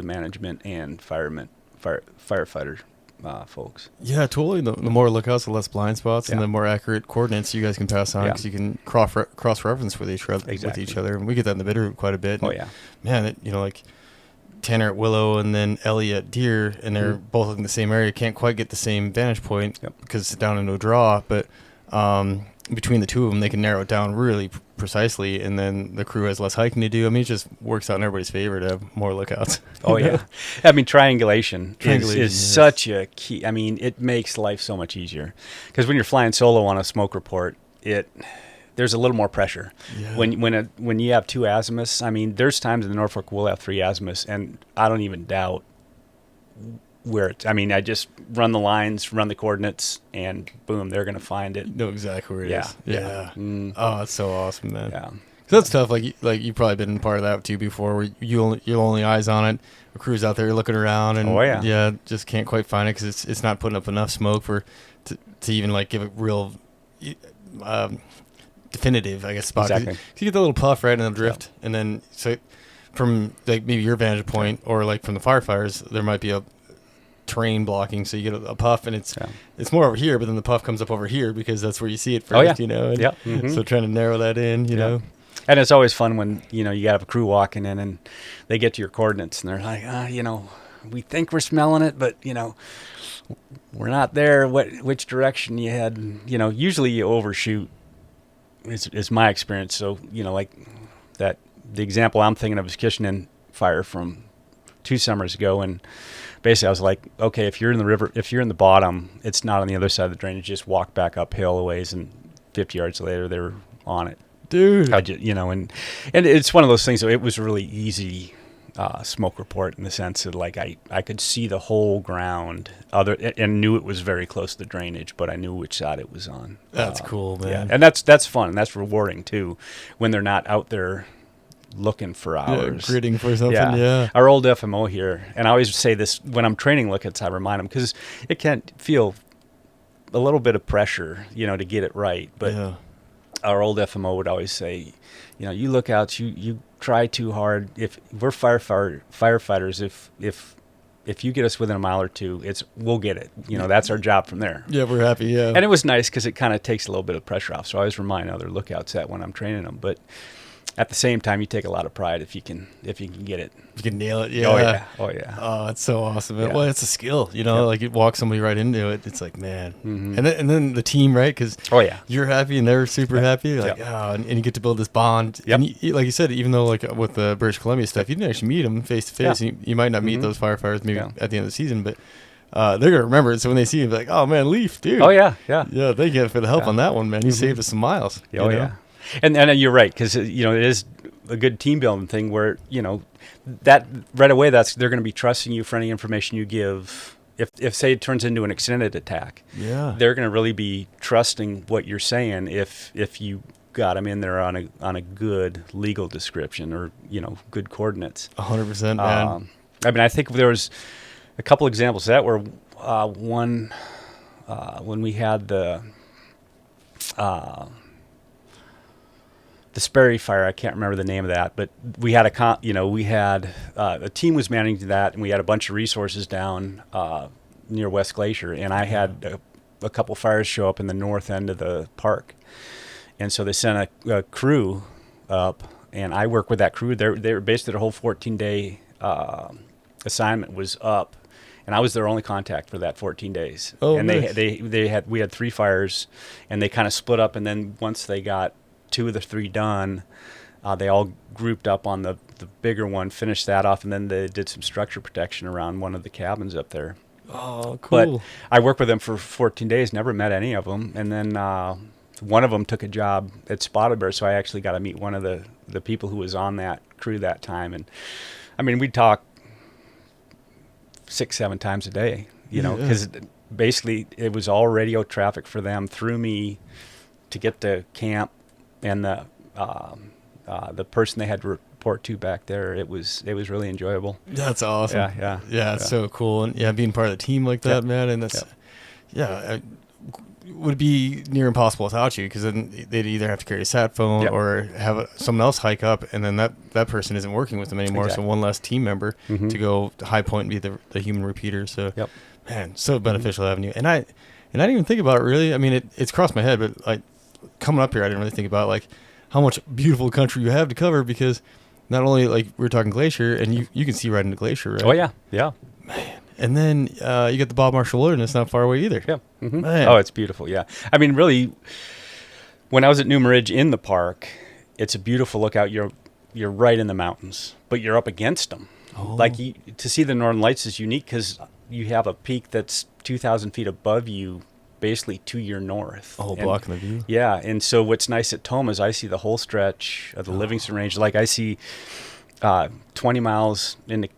management and firefighter folks. Yeah, totally. The more lookouts, the less blind spots, and the more accurate coordinates you guys can pass on, because you can cross-reference with each other. And we get that in the Bitterroot quite a bit. And man, you know, like Tanner at Willow and then Ellie at Deer, and they're both in the same area, can't quite get the same vantage point because it's down into a draw, but between the two of them, they can narrow it down really precisely, and then the crew has less hiking to do. I mean, it just works out in everybody's favor to have more lookouts. I mean, triangulation is such a key. I mean, it makes life so much easier, because when you're flying solo on a smoke report, there's a little more pressure. When you have two azimuths, I mean, there's times in the Norfolk we'll have three azimuths, and I don't even doubt where it's. I mean, I just run the lines, run the coordinates, and boom, they're gonna find it. Know exactly where it is. Yeah. Oh, it's so awesome, man. Yeah. So that's tough. Like you've probably been part of that too before, where your only eyes on it. A crew's out there looking around, and just can't quite find it because it's not putting up enough smoke to even like give it real. Definitive, I guess, spot. Exactly. You get the little puff, right, and the drift, and then so from like maybe your vantage point or like from the firefighters, there might be a terrain blocking, so you get a puff, and it's more over here, but then the puff comes up over here because that's where you see it first, you know. And so trying to narrow that in, you know. And it's always fun when, you know, you have a crew walking in and they get to your coordinates and they're like, you know, we think we're smelling it, but you know, we're not there. Which direction you head? You know, usually you overshoot. Is my experience. So, you know, like that, the example I'm thinking of is Kishnin fire from 2 summers ago. And basically I was like, okay, if you're in the river, if you're in the bottom, it's not on the other side of the drainage, just walk back uphill a ways, and 50 yards later, they were on it. Dude. You know, and it's one of those things, it was a really easy smoke report in the sense that like I could see the whole ground and knew it was very close to the drainage, but I knew which side it was on. That's cool, man. Yeah. And that's fun, and that's rewarding too, when they're not out there looking for hours. Gritting for something, yeah. Our old FMO here, and I always say this when I'm training lookouts, I remind them, because it can feel a little bit of pressure, you know, to get it right, but our old FMO would always say, you know, you lookouts, you try too hard. If we're firefighters, if you get us within a mile or two, we'll get it. You know, that's our job from there. Yeah, we're happy. Yeah, and it was nice because it kind of takes a little bit of pressure off. So I always remind other lookouts that when I'm training them. But at the same time, you take a lot of pride if you can get it. You can nail it. Yeah. Oh yeah. Oh yeah. Oh, it's so awesome. Yeah. Well, it's a skill, you know, like you walk somebody right into it. It's like, man. Mm-hmm. And then the team, right? Because oh yeah, you're happy and they're super happy. Like, Yep. oh, and you get to build this bond. Yep. And like you said, even though like with the British Columbia stuff, you didn't actually meet them face to face. You might not meet those firefighters maybe at the end of the season, but they're gonna remember it. So when they see you, they're like, oh man, Leif, dude. Oh yeah, yeah. Yeah, thank you for the help on that one, man. You saved us some miles. Oh you know? yeah. And you're right, because it is a good team building thing where that right away they're going to be trusting you for any information you give. If say it turns into an extended attack, they're going to really be trusting what you're saying if you got them in there on a good legal description or good coordinates. 100%, man. I mean, I think there was a couple examples of that where one when we had the Sperry fire, I can't remember the name of that, but we had a team was managing that, and we had a bunch of resources down near West Glacier, and I had a couple fires show up in the north end of the park, and so they sent a crew up, and I worked with that crew. They were basically their whole 14-day assignment was up, and I was their only contact for that 14 days. Oh, and nice. we had 3 fires, and they kind of split up, and then once they got 2 of the 3 done, they all grouped up on the bigger one, finished that off, and then they did some structure protection around one of the cabins up there. Oh, cool. But I worked with them for 14 days, never met any of them, and then one of them took a job at Spotted Bear, so I actually got to meet one of the people who was on that crew that time. And I mean, we'd talk 6-7 times a day, because basically it was all radio traffic for them through me to get to camp. And the person they had to report to back there, it was really enjoyable. That's awesome. Yeah. It's so cool, and being part of the team like that, man. And that's would be near impossible without you, because then they'd either have to carry a sat phone or have someone else hike up, and then that person isn't working with them anymore. Exactly. So one less team member to go to High Point and be the human repeater. So man, so beneficial having you. And I didn't even think about it really. I mean, it's crossed my head, but like coming up here, I didn't really think about like how much beautiful country you have to cover, because not only like we're talking glacier, and you can see right into glacier, right? Oh yeah, man. And then you got the Bob Marshall Wilderness not far away either. Yeah. Oh, it's beautiful. Yeah. I mean, really, when I was at Newman Ridge in the park, it's a beautiful lookout. You're right in the mountains, but you're up against them. Oh. Like to see the Northern Lights is unique because you have a peak that's 2,000 feet above you, basically to your north. Blocking the view. Yeah, and so what's nice at Toma is I see the whole stretch of the Livingston Range. Like I see 20 miles into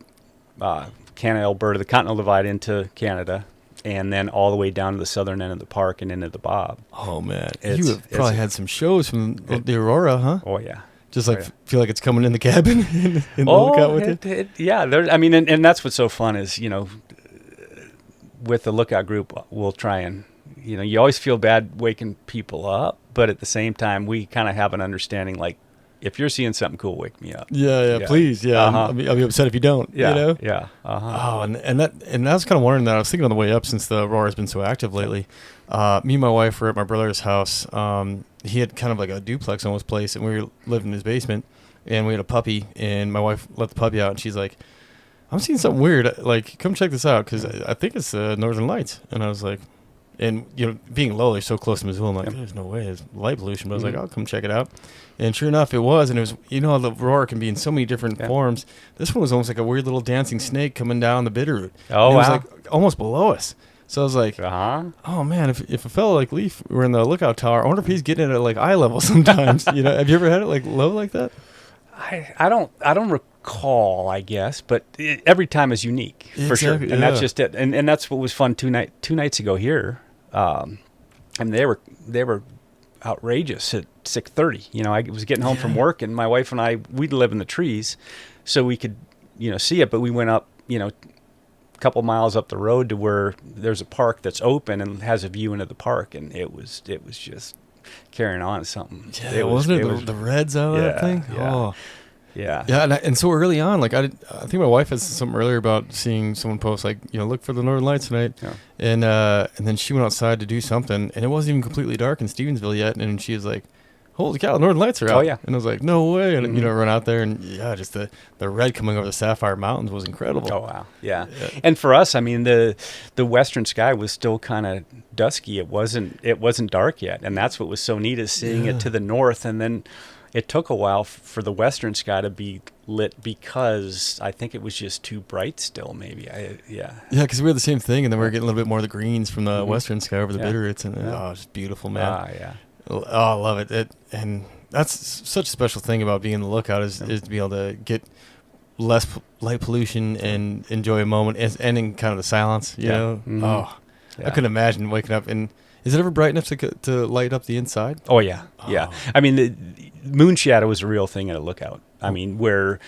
Canada, Alberta, the Continental Divide into Canada, and then all the way down to the southern end of the park and into the Bob. Oh man, you have probably had some shows from the Aurora, huh? Oh yeah. Just feel like it's coming in the cabin in the lookout with you. Yeah, I mean, and that's what's so fun is with the lookout group, we'll try and you always feel bad waking people up, but at the same time, we kind of have an understanding like, if you're seeing something cool, wake me up. Yeah. Please. Yeah. I'll be upset if you don't. Yeah. Yeah. Oh, and I was kind of wondering that. I was thinking on the way up, since the Aurora's been so active lately. Me and my wife were at my brother's house. He had kind of like a duplex on his place, and we lived in his basement, and we had a puppy, and my wife let the puppy out, and she's like, I'm seeing something weird. Like, come check this out, because I think it's Northern Lights. And I was like, and being low, they're so close to Missoula, I'm like, there's no way it's light pollution. But I was like, I'll come check it out. And sure enough, it was. And it was, how the Aurora can be in so many different forms. This one was almost like a weird little dancing snake coming down the Bitterroot. Oh, and it was wow. like almost below us. So I was like, oh man, if a fellow like Leif were in the lookout tower, I wonder if he's getting it at like eye level sometimes. Have you ever had it like low like that? I don't recall, I guess, but every time is unique for sure. And that's just it. And that's what was fun two nights ago here. And they were outrageous at 6:30. I was getting home from work, and my wife and I, we'd live in the trees, so we could see it. But we went up a couple miles up the road to where there's a park that's open and has a view into the park, and it was just carrying on something. Yeah, wasn't it the reds out of that thing? Yeah. Oh. Yeah. And so early on, like I think my wife had something earlier about seeing someone post like, look for the Northern Lights tonight. Yeah. And then she went outside to do something, and it wasn't even completely dark in Stevensville yet, and she was like, holy cow, Northern Lights are out. Oh, yeah. And I was like, no way. And, run out there and, just the red coming over the Sapphire Mountains was incredible. Oh, wow. Yeah. And for us, I mean, the western sky was still kind of dusky. It wasn't dark yet. And that's what was so neat is seeing it to the north. And then it took a while for the western sky to be lit because I think it was just too bright still, maybe. Yeah, because we had the same thing. And then we were getting a little bit more of the greens from the western sky over the Bitterroots. And it's beautiful, man. Yeah. Oh, I love it. And that's such a special thing about being in the lookout is to be able to get less light pollution and enjoy a moment and in kind of the silence, you know? Oh, I couldn't imagine waking up. And is it ever bright enough to light up the inside? Oh, yeah. Oh. Yeah. I mean, the moon shadow is a real thing at a lookout. I mean, where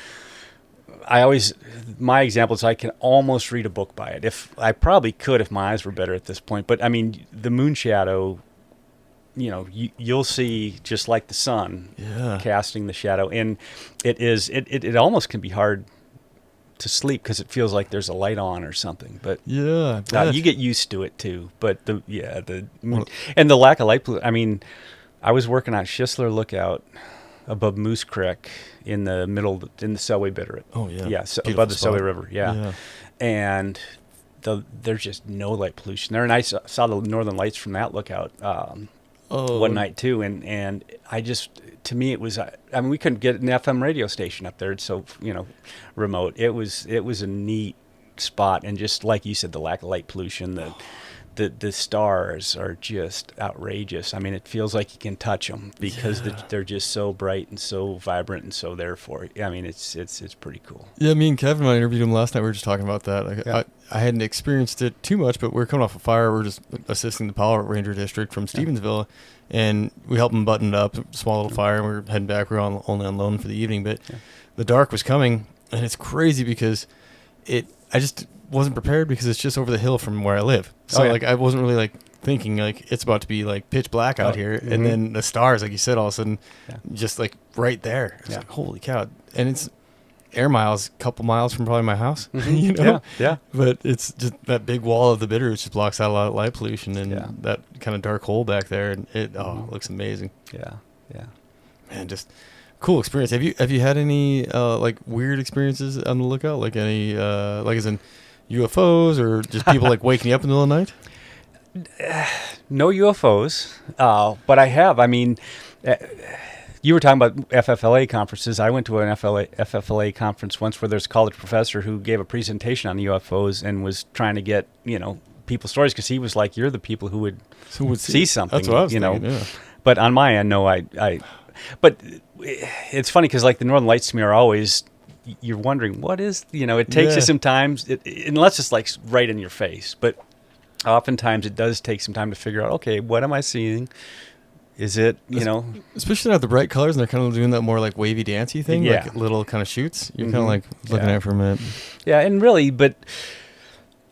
my example is I can almost read a book by it. If I probably could if my eyes were better at this point. But, I mean, the moon shadow, you'll see just like the sun casting the shadow. And it almost can be hard to sleep because it feels like there's a light on or something. But you get used to it too. But the lack of light. I mean, I was working on Schisler Lookout above Moose Creek in the Selway Bitterroot. Oh yeah, yeah, so above the Selway River. Yeah. And there's just no light pollution there. And I saw the northern lights from that lookout one night too. And I just, to me, it was. I mean, we couldn't get an FM radio station up there. It's so remote. It was a neat spot, and just like you said, the lack of light pollution, the stars are just outrageous. I mean, it feels like you can touch them because they're just so bright and so vibrant and so there for you. I mean, it's pretty cool. Yeah, me and Kevin, when I interviewed him last night, we were just talking about that. I hadn't experienced it too much, but we're coming off a fire. We're just assisting the Power Ranger District from Stevensville, and we helped them button it up, small little fire, and we were heading back. We were only on loan for the evening, but the dark was coming, and it's crazy because I just wasn't prepared because it's just over the hill from where I live. So I wasn't really thinking it's about to be pitch black out here, and then the stars, like you said, all of a sudden just right there. It's like, holy cow. And it's air miles, a couple miles from probably my house, Yeah. But it's just that big wall of the Bitterroots just blocks out a lot of light pollution and that kind of dark hole back there, and it looks amazing. Yeah. Man, just cool experience. Have you had any weird experiences on the lookout? Like any as in UFOs or just people waking you up in the middle of the night? No UFOs, but I have. I mean, you were talking about FFLA conferences. I went to an FFLA conference once where there's a college professor who gave a presentation on UFOs and was trying to get people's stories because he was like, "You're the people who would see something." That's what I was thinking. Yeah. But on my end, no, But it's funny because the Northern Lights to me are always. You're wondering what is it takes you some time unless it's right in your face, but oftentimes it does take some time to figure out, okay, what am I seeing? Is it especially not the bright colors, and they're kind of doing that more wavy dancey thing, little kind of shoots. You're kind of looking at it for a minute. Yeah, and really, but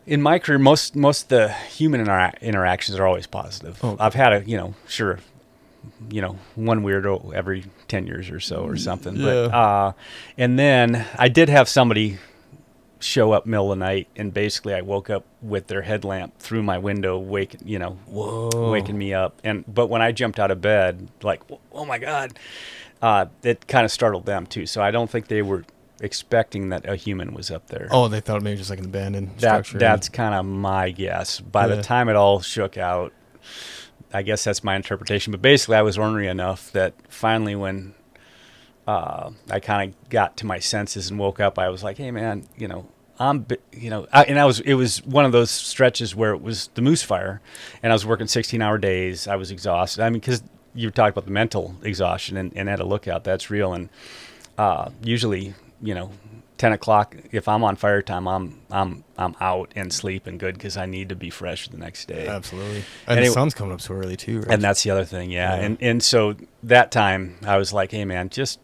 in my career, most of the human interactions are always positive. I've had one weirdo every 10 years or so or something. Yeah. But, and then I did have somebody show up middle of the night, and basically I woke up with their headlamp through my window, waking me up. But when I jumped out of bed, oh my God, it kind of startled them too. So I don't think they were expecting that a human was up there. Oh, they thought maybe just an abandoned structure. That's kind of my guess. By the time it all shook out, I guess that's my interpretation. But basically, I was ornery enough that finally when I kind of got to my senses and woke up, I was like, hey, man, it was one of those stretches where it was the moose fire, and I was working 16-hour days. I was exhausted. I mean, because you talked about the mental exhaustion, and at a lookout, that's real. And usually, 10 o'clock, if I'm on fire time, I'm out and sleeping good because I need to be fresh the next day. Absolutely. And the sun's coming up so early too, right? And that's the other thing, yeah. And so that time I was like, hey man, just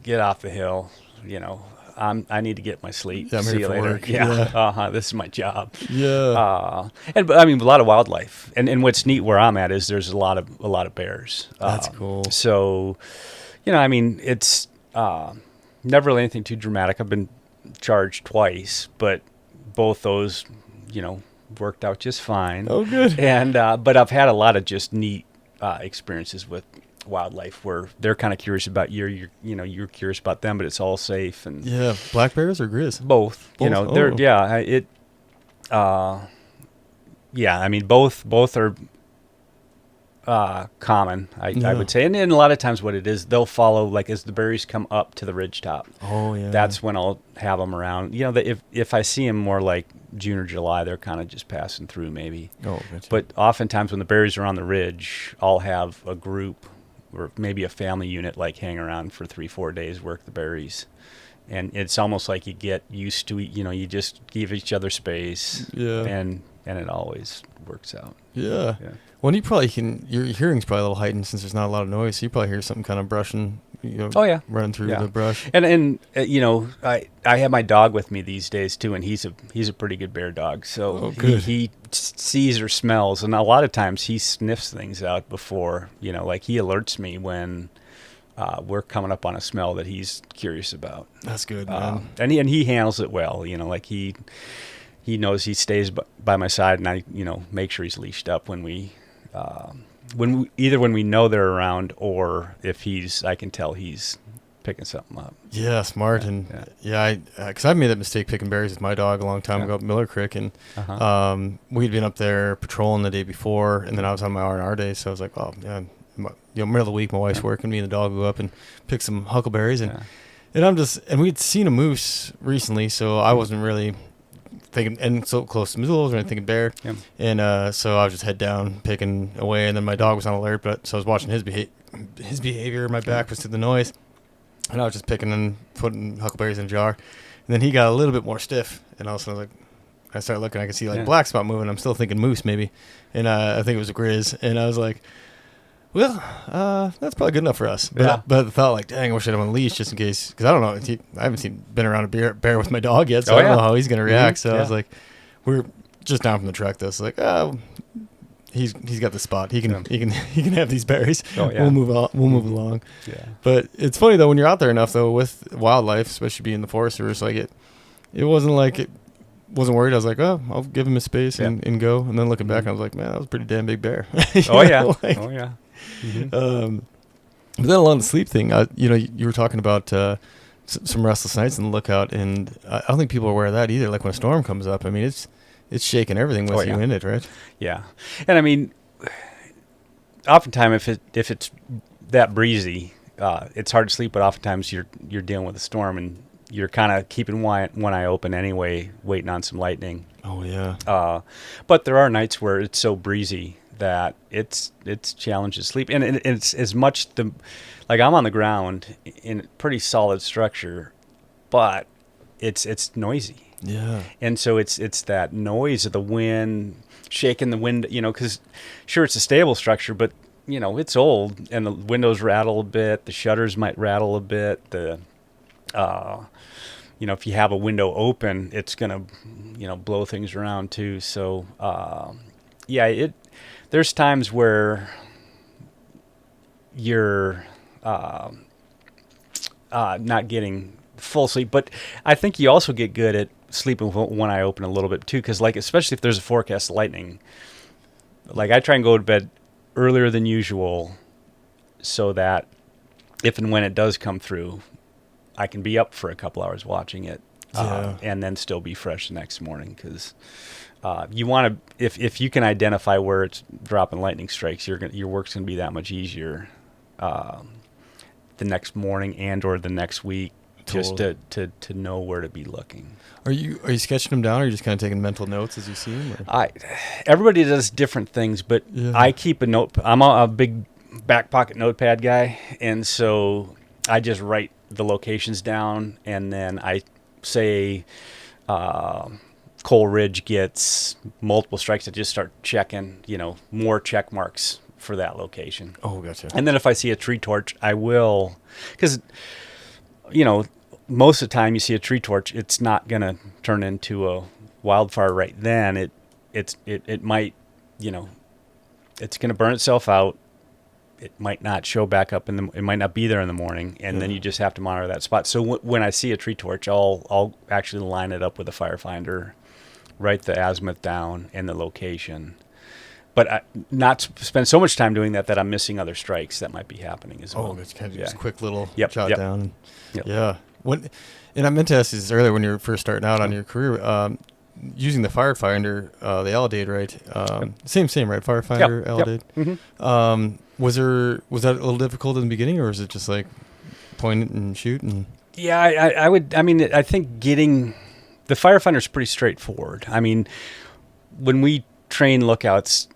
get off the hill. I need to get my sleep. Yeah, I'm See here you for later. work. Yeah. This is my job. Yeah. But I mean, a lot of wildlife. And what's neat where I'm at is there's a lot of bears. That's cool. So, I mean, it's never really anything too dramatic. I've been charged twice, but both those, worked out just fine. Oh, good. And but I've had a lot of just neat experiences with wildlife where they're kind of curious about you're curious about them, but it's all safe. And Yeah, black bears or grizz? both. They're Oh. yeah, I mean both are common, I would say, and a lot of times what it is, they'll follow like as the berries come up to the ridgetop. Oh yeah. That's when I'll have them around. If I see them more like June or July, they're kind of just passing through maybe. Oh, gotcha. But oftentimes when the berries are on the ridge, I'll have a group or maybe a family unit like hang around for 3-4 days, work the berries. And it's almost like you get used to it, you just give each other space. Yeah. And it always works out. Yeah. Yeah. Well, you probably your hearing's probably a little heightened since there's not a lot of noise. So you probably hear something kind of brushing, Oh yeah, running through Yeah. the brush. And I have my dog with me these days too, and he's a pretty good bear dog. So he sees or smells, and a lot of times he sniffs things out before, like he alerts me when we're coming up on a smell that he's curious about. That's good, man. And he handles it well, like he knows he stays by my side, and I make sure he's leashed up when we know they're around, or if I can tell he's picking something up. Yeah, smart. Because I made that mistake picking berries with my dog a long time ago up Miller Creek, and we'd been up there patrolling the day before, and then I was on my R&R day, so I was like, oh yeah, middle of the week, my wife's working, me and the dog go up and pick some huckleberries, and we'd seen a moose recently, so I wasn't really thinking, and so close to Missoula, I was really thinking bear, and so I was just head down picking away, and then my dog was on alert, so I was watching his behavior. My back was to the noise, and I was just picking and putting huckleberries in a jar, and then he got a little bit more stiff, and all of a sudden I started looking, I could see black spot moving. I'm still thinking moose maybe, and I think it was a grizz, and I was like, well, that's probably good enough for us. But the thought, dang, I wish I had him on a leash just in case, because I don't know. I haven't been around a bear with my dog yet, so I don't know how he's going to react. So I was like, we're just down from the truck, though. So he's got the spot. He can have these berries. Oh, yeah. We'll move on. We'll move along. Yeah. But it's funny though when you're out there enough though with wildlife, especially being the Forest Service, it wasn't like it. Wasn't worried. I was like, oh, I'll give him his space and go. And then looking back, I was like, man, that was a pretty damn big bear. Oh yeah. Mm-hmm. But then along the sleep thing, you were talking about some restless nights in the lookout, and I don't think people are aware of that either. Like when a storm comes up, I mean, it's shaking everything with you in it, right? Yeah, and I mean, oftentimes if it's that breezy, it's hard to sleep. But oftentimes you're dealing with a storm, and you're kind of keeping one eye open anyway, waiting on some lightning. Oh yeah. But there are nights where it's so breezy that it's challenging sleep, and it's as much I'm on the ground in pretty solid structure, but it's noisy. Yeah. And so it's that noise of the wind shaking the window, because sure it's a stable structure, but it's old and the windows rattle a bit, the shutters might rattle a bit, if you have a window open, it's gonna blow things around too. So there's times where you're not getting full sleep, but I think you also get good at sleeping with one eye open a little bit too, because especially if there's a forecast of lightning, I try and go to bed earlier than usual so that if and when it does come through, I can be up for a couple hours watching it and then still be fresh the next morning, because you want to, if you can identify where it's dropping lightning strikes, your work's going to be that much easier the next morning and or the next week, just to know where to be looking. Are you sketching them down, or are you just kind of taking mental notes as you see them? Everybody does different things, but I keep a note. I'm a big back pocket notepad guy, and so I just write the locations down, and then I say Coal Ridge gets multiple strikes. I just start checking, more check marks for that location. Oh, gotcha. And then if I see a tree torch, I will, because most of the time you see a tree torch, it's not going to turn into a wildfire right then. It might, it's going to burn itself out. It might not show back up it might not be there in the morning, and then you just have to monitor that spot. So when I see a tree torch, I'll actually line it up with a firefinder, write the azimuth down and the location. but not spend so much time doing that I'm missing other strikes that might be happening as well. Oh, it's kind of just quick little jot Yep. down. Yep. Yeah. And I meant to ask you this earlier when you were first starting out on your career, using the firefinder, the Alidade, right? Same, right? Firefinder, Alidade. Mm-hmm. Was that a little difficult in the beginning, or is it just like point it and shoot? And Yeah, I think getting the firefinder's pretty straightforward. I mean, when we train lookouts,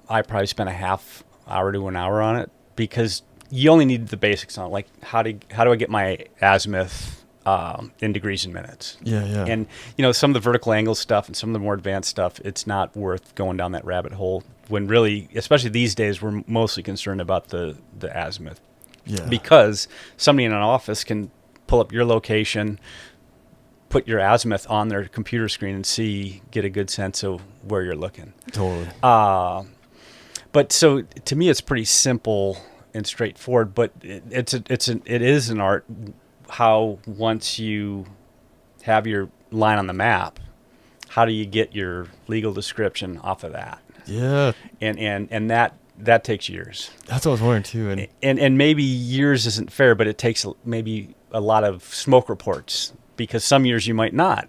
I probably spent a half hour to an hour on it because you only need the basics on it, like how do I get my azimuth in degrees and minutes. Yeah. And some of the vertical angle stuff and some of the more advanced stuff, it's not worth going down that rabbit hole when really, especially these days, we're mostly concerned about the azimuth. Yeah. Because somebody in an office can pull up your location, put your azimuth on their computer screen and get a good sense of where you're looking. Totally. But so to me, it's pretty simple and straightforward, but it is an art how once you have your line on the map, how do you get your legal description off of that? Yeah. And that takes years. That's what I was wondering too. And maybe years isn't fair, but it takes maybe a lot of smoke reports because some years you might not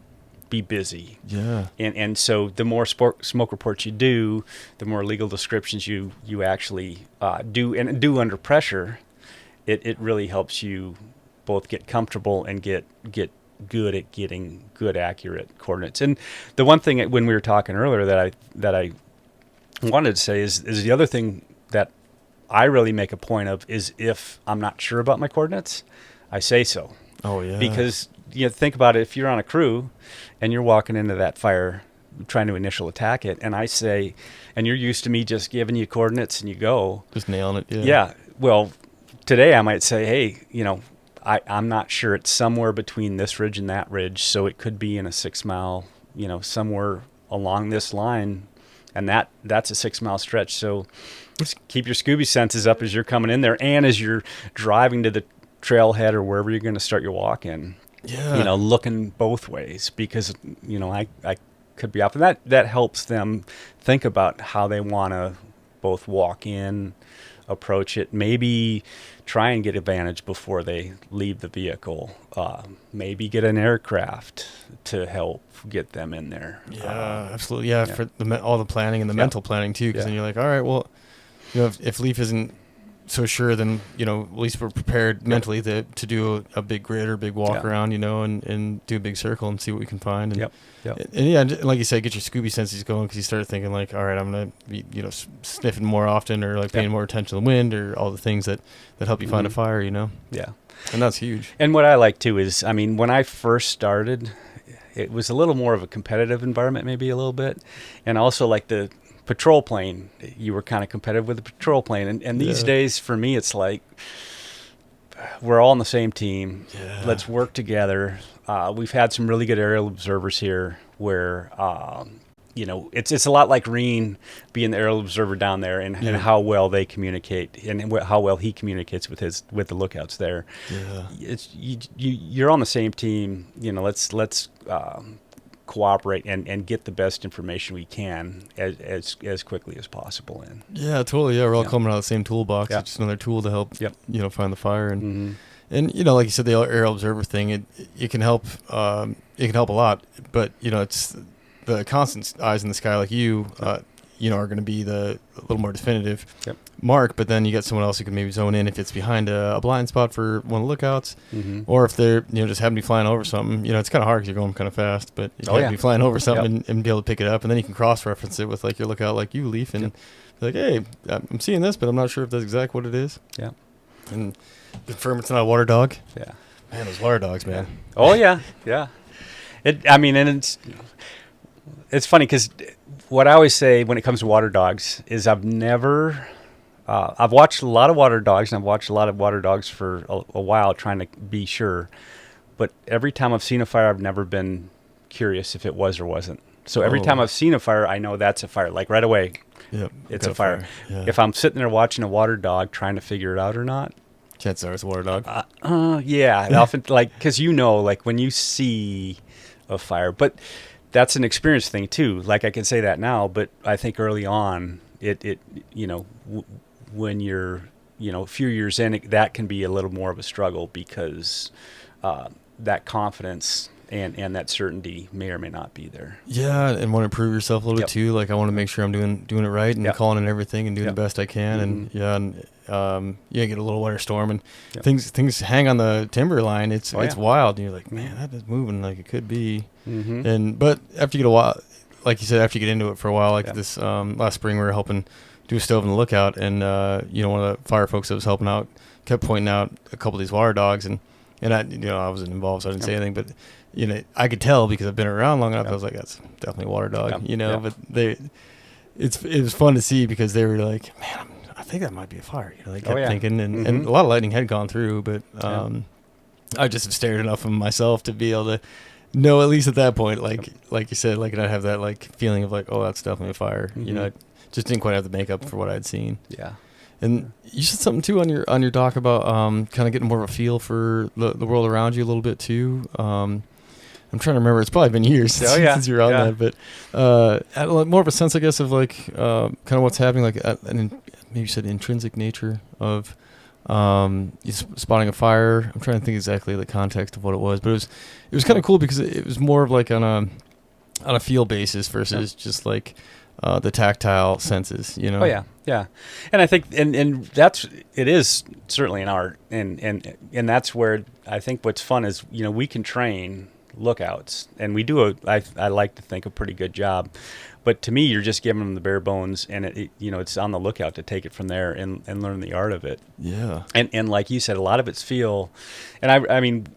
be busy. Yeah. And so the more smoke reports you do, the more legal descriptions you actually do under pressure, it really helps you both get comfortable and get good at getting good accurate coordinates. And the one thing when we were talking earlier that I wanted to say is the other thing that I really make a point of is if I'm not sure about my coordinates, I say so. Oh yeah. Because think about it, if you're on a crew and you're walking into that fire trying to initial attack it, and I say, and you're used to me just giving you coordinates and you go. Just nailing it, yeah. Yeah. Well, today I might say, hey, I'm not sure. It's somewhere between this ridge and that ridge, so it could be in a 6 mile, somewhere along this line, and that's a 6 mile stretch. So just keep your Scooby senses up as you're coming in there and as you're driving to the trailhead or wherever you're going to start your walk in. Yeah. Looking both ways because, I could be off. And that helps them think about how they want to both walk in, approach it, maybe try and get advantage before they leave the vehicle, maybe get an aircraft to help get them in there. Yeah, absolutely. Yeah, for all the planning and the mental planning too, because then you're like, all right, well, if Leif isn't so sure, then at least we're prepared mentally to do a big grid or big walk around, and do a big circle and see what we can find. And, and like you said, get your Scooby senses going because you start thinking like, all right, I'm gonna be sniffing more often or like paying more attention to the wind or all the things that help you find a fire. Yeah, and that's huge. And what I like too is, when I first started, it was a little more of a competitive environment, maybe a little bit, and also like the patrol plane, you were kind of competitive with the patrol plane, and these days for me it's like we're all on the same team. Let's work together. We've had some really good aerial observers here where it's a lot like Reen being the aerial observer down there and how well they communicate and how well he communicates with the lookouts there. You're on the same team. Let's cooperate and get the best information we can as quickly as possible. And totally. We're all coming out of the same toolbox. It's just another tool to help find the fire. And and like you said, the aerial observer thing, it can help. It can help a lot, but it's the constant eyes in the sky like you are going to be a little more definitive mark. But then you get someone else who can maybe zone in if it's behind a blind spot for one of the lookouts, or if they're just happen to be flying over something. It's kind of hard because you're going kind of fast, but you have to be flying over something and be able to pick it up, and then you can cross-reference it with like your lookout like you, Leif, and be like, hey, I'm seeing this, but I'm not sure if that's exactly what it is. And confirm it's not a water dog. Man, those water dogs, man. Oh yeah. And it's funny because what I always say when it comes to water dogs is I've watched a lot of water dogs, and I've watched a lot of water dogs for a while trying to be sure. But every time I've seen a fire, I've never been curious if it was or wasn't. So every time I've seen a fire, I know that's a fire. Like right away, it's a fire. If I'm sitting there watching a water dog trying to figure it out or not, chances are it's a water dog. Often because when you see a fire, but that's an experience thing too. Like I can say that now, but I think early on it when you're a few years in, that can be a little more of a struggle because that confidence and that certainty may or may not be there. Yeah, and want to improve yourself a little Yep. bit too. Like I want to make sure I'm doing it right and Yep. calling in everything and doing Yep. the best I can. And get a little winter storm and Yep. things hang on the timber line. It's yeah. wild. And you're like, man, that is moving like it could be. Mm-hmm. But after you get a while, like you said, after you get into it for a while, like Yep. this last spring, we were helping do a stove in the lookout, and one of the fire folks that was helping out kept pointing out a couple of these water dogs, and I I wasn't involved, so I didn't say anything, but I could tell because I've been around long enough. I was like, that's definitely a water dog, But it was fun to see because they were like, man, I think that might be a fire. Kept thinking, and a lot of lightning had gone through, but I just have stared enough of myself to be able to know, at least at that point, like you said, like, and I have that like feeling of like, oh, that's definitely a fire. I just didn't quite have the makeup for what I'd seen. Yeah. And you said something too on your doc about kind of getting more of a feel for the world around you a little bit too. I'm trying to remember. It's probably been years since you were on that, but more of a sense, I guess, of like kind of what's happening, like maybe you said intrinsic nature of spotting a fire. I'm trying to think exactly the context of what it was, but it was kind of cool because it was more of like on a feel basis versus just like the tactile senses, Oh yeah. And I think and it is certainly an art, and that's where I think what's fun is we can train lookouts, and we do I like to think a pretty good job, but to me you're just giving them the bare bones, and it's on the lookout to take it from there and learn the art of it. Yeah. And like you said, a lot of it's feel, and I mean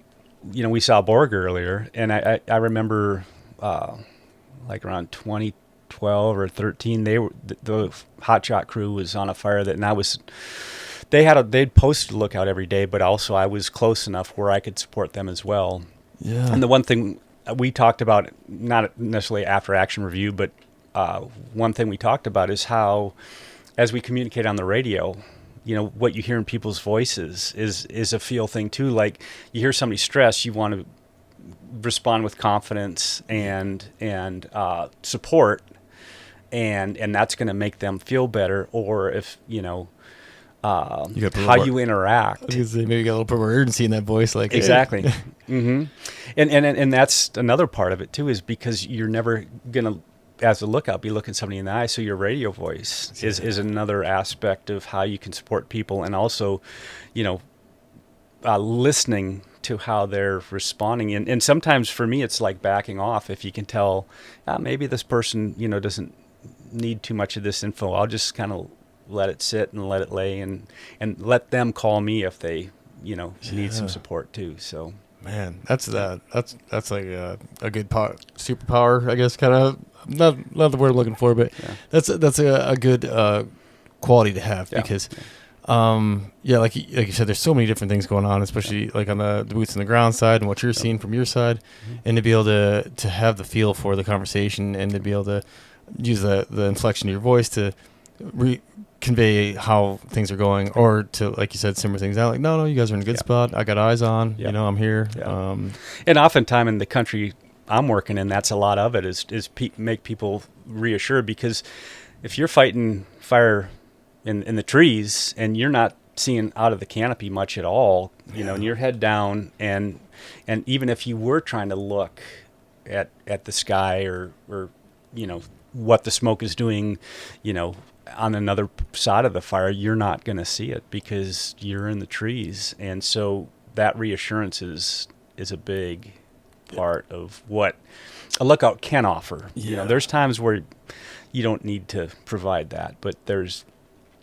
we saw Borg earlier, and I remember like around 2012 or 13, the hotshot crew was on a fire they'd posted a lookout every day, but also I was close enough where I could support them as well. Yeah. And the one thing we talked about, not necessarily after action review, but one thing we talked about is how, as we communicate on the radio, what you hear in people's voices is a feel thing too. Like you hear somebody stressed, you want to respond with confidence and support, and that's going to make them feel better. Or if how you interact. I was gonna say, maybe you got a little bit more urgency in that voice, like exactly. Hey. Mm-hmm. And that's another part of it too, is because you're never gonna, as a lookout, be looking somebody in the eye. So your radio voice is another aspect of how you can support people, and also, listening to how they're responding. And sometimes for me, it's like backing off. If you can tell, maybe this person, doesn't need too much of this info, I'll just kind of let it sit and let it lay, and let them call me if they, need some support too. So, man, that's like a good superpower, I guess, kind of, not the word I'm looking for, but that's a good quality to have, because like you said, there's so many different things going on, especially like on the boots on the ground side and what you're seeing from your side, and to be able to have the feel for the conversation, and to be able to use the inflection of your voice to convey how things are going, or to, like you said, simmer things down. Like, no, you guys are in a good spot. I got eyes on. I'm here. And oftentimes in the country I'm working in, that's a lot of it is make people reassured, because if you're fighting fire in the trees and you're not seeing out of the canopy much at all, and your head down, and even if you were trying to look at the sky or what the smoke is doing, on another side of the fire, you're not going to see it because you're in the trees. And so that reassurance is a big part of what a lookout can offer. There's times where you don't need to provide that, but there's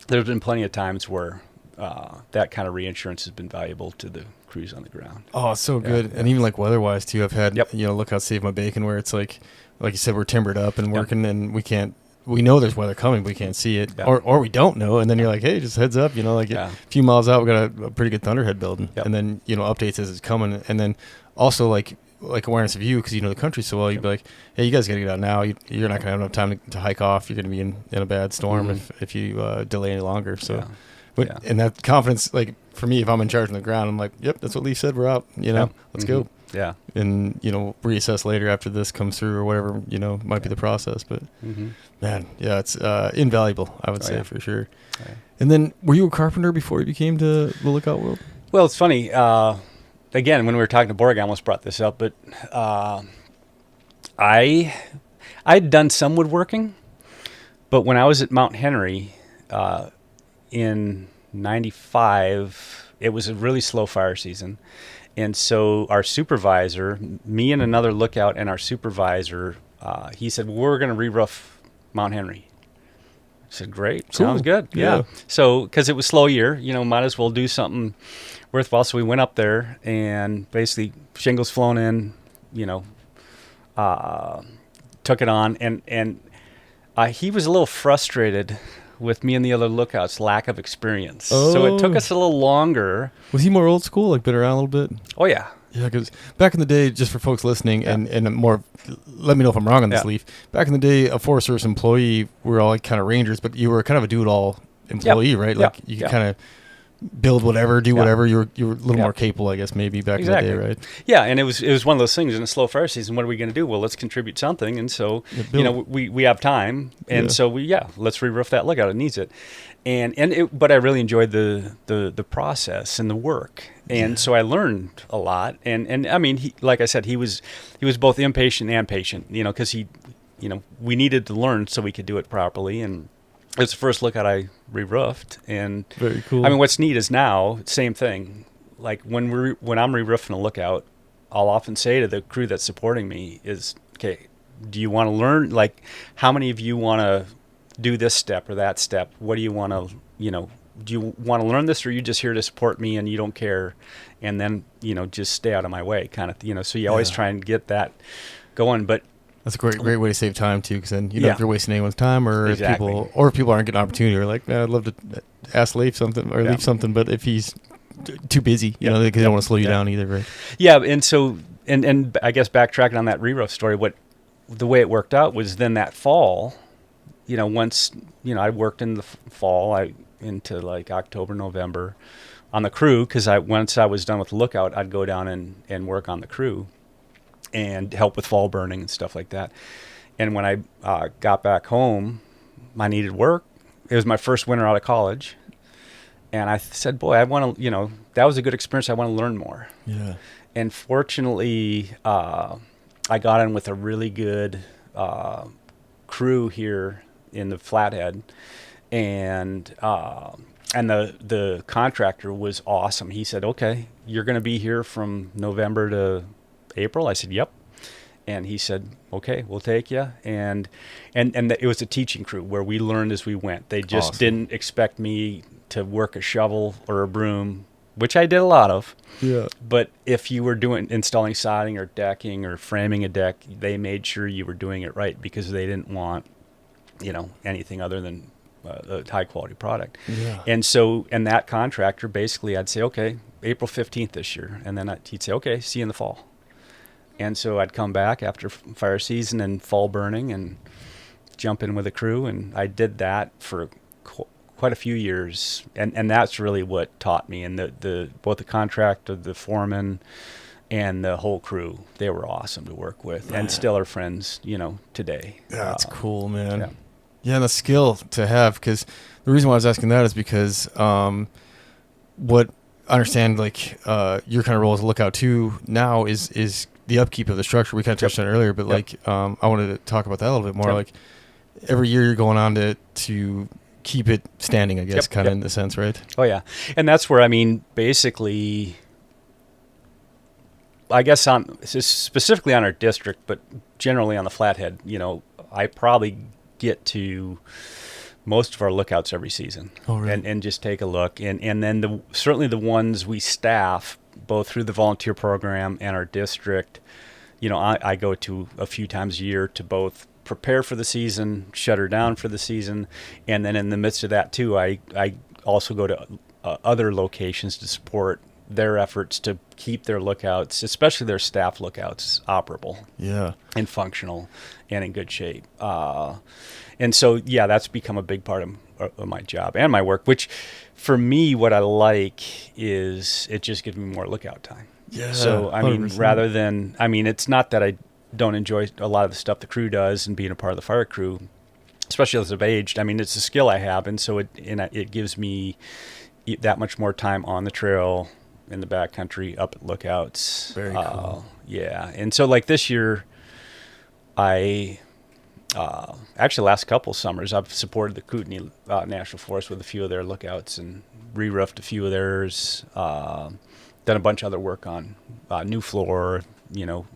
been plenty of times where that kind of reassurance has been valuable to the crews on the ground. Oh, it's so good. And even like weather-wise too, I've had lookout save my bacon, where it's like you said, we're timbered up and working, and we know there's weather coming, but we can't see it, or we don't know, and then you're like, hey, just heads up, a few miles out, we got a pretty good thunderhead building, and then updates as it's coming, and then also like awareness of you, because the country so well, you'd be like, hey, you guys got to get out now. You're not gonna have enough time to hike off. You're gonna be in a bad storm if you delay any longer. So, and that confidence, like for me, if I'm in charge on the ground, I'm like, yep, that's what Leif said. We're out. Let's go. Yeah. and reassess later after this comes through or whatever might be the process. But man, yeah, it's invaluable, I would say, for sure. Yeah. And then, were you a carpenter before you became to the Lookout World? Well, it's funny. Again, when we were talking to Borg, I almost brought this up, but I'd done some woodworking, but when I was at Mount Henry in '95, it was a really slow fire season. And so our supervisor, me and another lookout and our supervisor, he said, well, we're going to re-roof Mount Henry. I said, great. Cool. Sounds good. Yeah. So, because it was slow year, might as well do something worthwhile. So we went up there and basically shingles flown in, took it on. And he was a little frustrated with me and the other lookouts' lack of experience. So it took us a little longer. Was he more old school, like been around a little bit? Oh, yeah. Yeah, because back in the day, just for folks listening, and more, let me know if I'm wrong on this, Leif. Back in the day, a Forest Service employee, we were all like kind of rangers, but you were kind of a do-it-all employee, right? Like you could kind of build whatever, do whatever. You were a little more capable, I guess, maybe back in the day, right? Yeah, and it was one of those things in a slow fire season. What are we going to do? Well, let's contribute something, and so we have time, and so let's re-roof that lookout. It needs it, but I really enjoyed the process and the work. And so I learned a lot, and I mean, like I said, he was both impatient and patient, because we needed to learn so we could do it properly. And it's the first lookout I re-roofed, and very cool. I mean, what's neat is now same thing. Like when I'm re-roofing a lookout, I'll often say to the crew that's supporting me is, okay, do you want to learn? Like, how many of you want to do this step or that step? What do you want to, do you want to learn this, or are you just here to support me and you don't care, and then just stay out of my way, kind of, so you always try and get that going. But that's a great way to save time too, because then you don't have to waste anyone's time, or if people aren't getting an opportunity, or like, man, I'd love to ask Leif something or Leif something, but if he's too busy, because they don't want to slow you down either, right? Yeah, and so and I guess backtracking on that re-roof story, the way it worked out was then that fall, once I worked in the fall, into like October, November on the crew, because once I was done with the lookout, I'd go down and work on the crew and help with fall burning and stuff like that. And when I got back home, I needed work. It was my first winter out of college, and I said, boy, I want to, that was a good experience. I want to learn more. Yeah. And fortunately, I got in with a really good crew here in the Flathead, and the contractor was awesome. He said, okay, you're going to be here from November to April. I said, yep. And he said, okay, we'll take you. And it was a teaching crew where we learned as we went. They just didn't expect me to work a shovel or a broom, which I did a lot of. Yeah. But if you were installing siding or decking or framing a deck, they made sure you were doing it right, because they didn't want, anything other than a high quality product. Yeah. And that contractor, basically, I'd say, okay, April 15th this year. And then he'd say, okay, see you in the fall. And so I'd come back after fire season and fall burning and jump in with a crew. And I did that for quite a few years. And that's really what taught me. And both the contractor, the foreman, and the whole crew, they were awesome to work with, and still are friends, today. That's cool, man. Yeah, and the skill to have, because the reason why I was asking that is because what I understand, like, your kind of role as a lookout too now is the upkeep of the structure. We kind of touched on it earlier, but like, I wanted to talk about that a little bit more. Like, every year you're going on to keep it standing, I guess, kind of in the sense, right? Oh yeah, and that's where, I mean, basically, I guess specifically on our district, but generally on the Flathead, I probably get to most of our lookouts every season. Oh, really? And just take a look. And then certainly the ones we staff, both through the volunteer program and our district, I go to a few times a year to both prepare for the season, shut her down for the season, and then in the midst of that too, I also go to other locations to support their efforts to keep their lookouts, especially their staff lookouts, operable, and functional, and in good shape. And so, that's become a big part of my job and my work. Which, for me, what I like is it just gives me more lookout time. Yeah. So, I mean, 100%. rather than, I mean, it's not that I don't enjoy a lot of the stuff the crew does and being a part of the fire crew, especially as I've aged. I mean, it's a skill I have, and so it gives me that much more time on the trail, in the backcountry, up at lookouts. Very cool. Yeah, and so like this year, I actually last couple summers I've supported the Kootenai National Forest with a few of their lookouts and re-roofed a few of theirs. Done a bunch of other work on new floor, you know,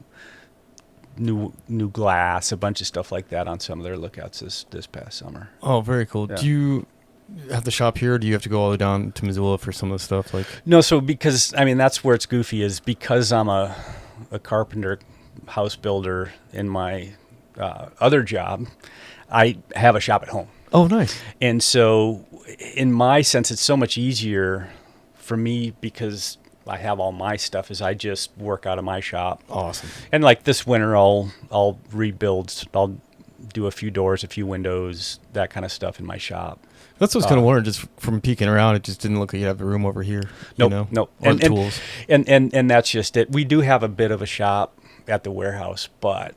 new glass, a bunch of stuff like that on some of their lookouts this past summer. Oh, very cool. Yeah. Do you have the shop here, or do you have to go all the way down to Missoula for some of the stuff? Like, No, so because I mean that's where it's goofy is because I'm a carpenter, house builder in my other job, I have a shop at home. oh, nice. And so, in my sense, it's so much easier for me because I have all my stuff. Is I just work out of my shop. Awesome. And like this winter, I'll rebuild. I'll do a few doors, a few windows, that kind of stuff in my shop. That's what's kind of wondering. Just from peeking around, it just didn't look like you have the room over here. Nope, you know? nope. Or tools. And that's just it. We do have a bit of a shop at the warehouse, but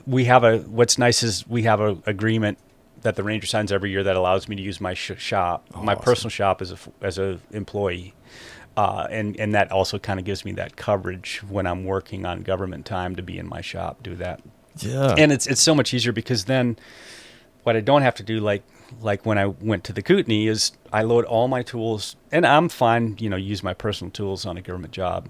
we have what's nice is we have a agreement that the ranger signs every year that allows me to use my shop, my awesome. personal shop as a employee. And that also kind of gives me that coverage when I'm working on government time to be in my shop, do that. Yeah. And it's so much easier because then what I don't have to do, like when I went to the Kootenai, is I load all my tools, and I'm fine, use my personal tools on a government job.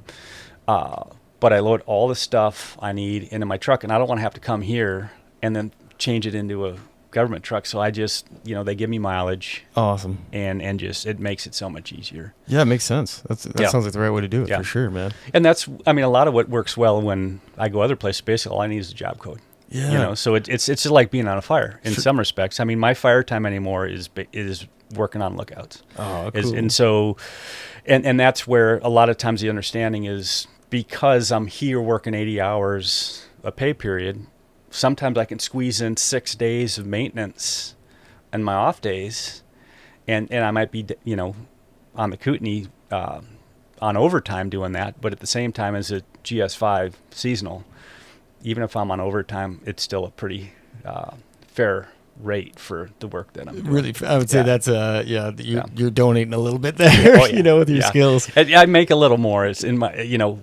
But I load all the stuff I need into my truck, and I don't want to have to come here and then change it into a government truck. So I just, they give me mileage. Awesome. And just, it makes it so much easier. Yeah, it makes sense. That sounds like the right way to do it, Yeah. for sure, man. And that's, a lot of what works well when I go other places, basically all I need is a job code. Yeah. So it's just like being on a fire in Sure. some respects. I mean, my fire time anymore is working on lookouts. Oh, cool. And so, and that's where a lot of times the understanding is because I'm here working 80 hours a pay period, sometimes I can squeeze in 6 days of maintenance and my off days. And I might be, on the Kootenai on overtime doing that. But at the same time as a GS5 seasonal, even if I'm on overtime, it's still a pretty fair rate for the work that I'm doing. Really, I would say that's you're donating a little bit there, Oh, yeah. with your skills. I make a little more. It's in my,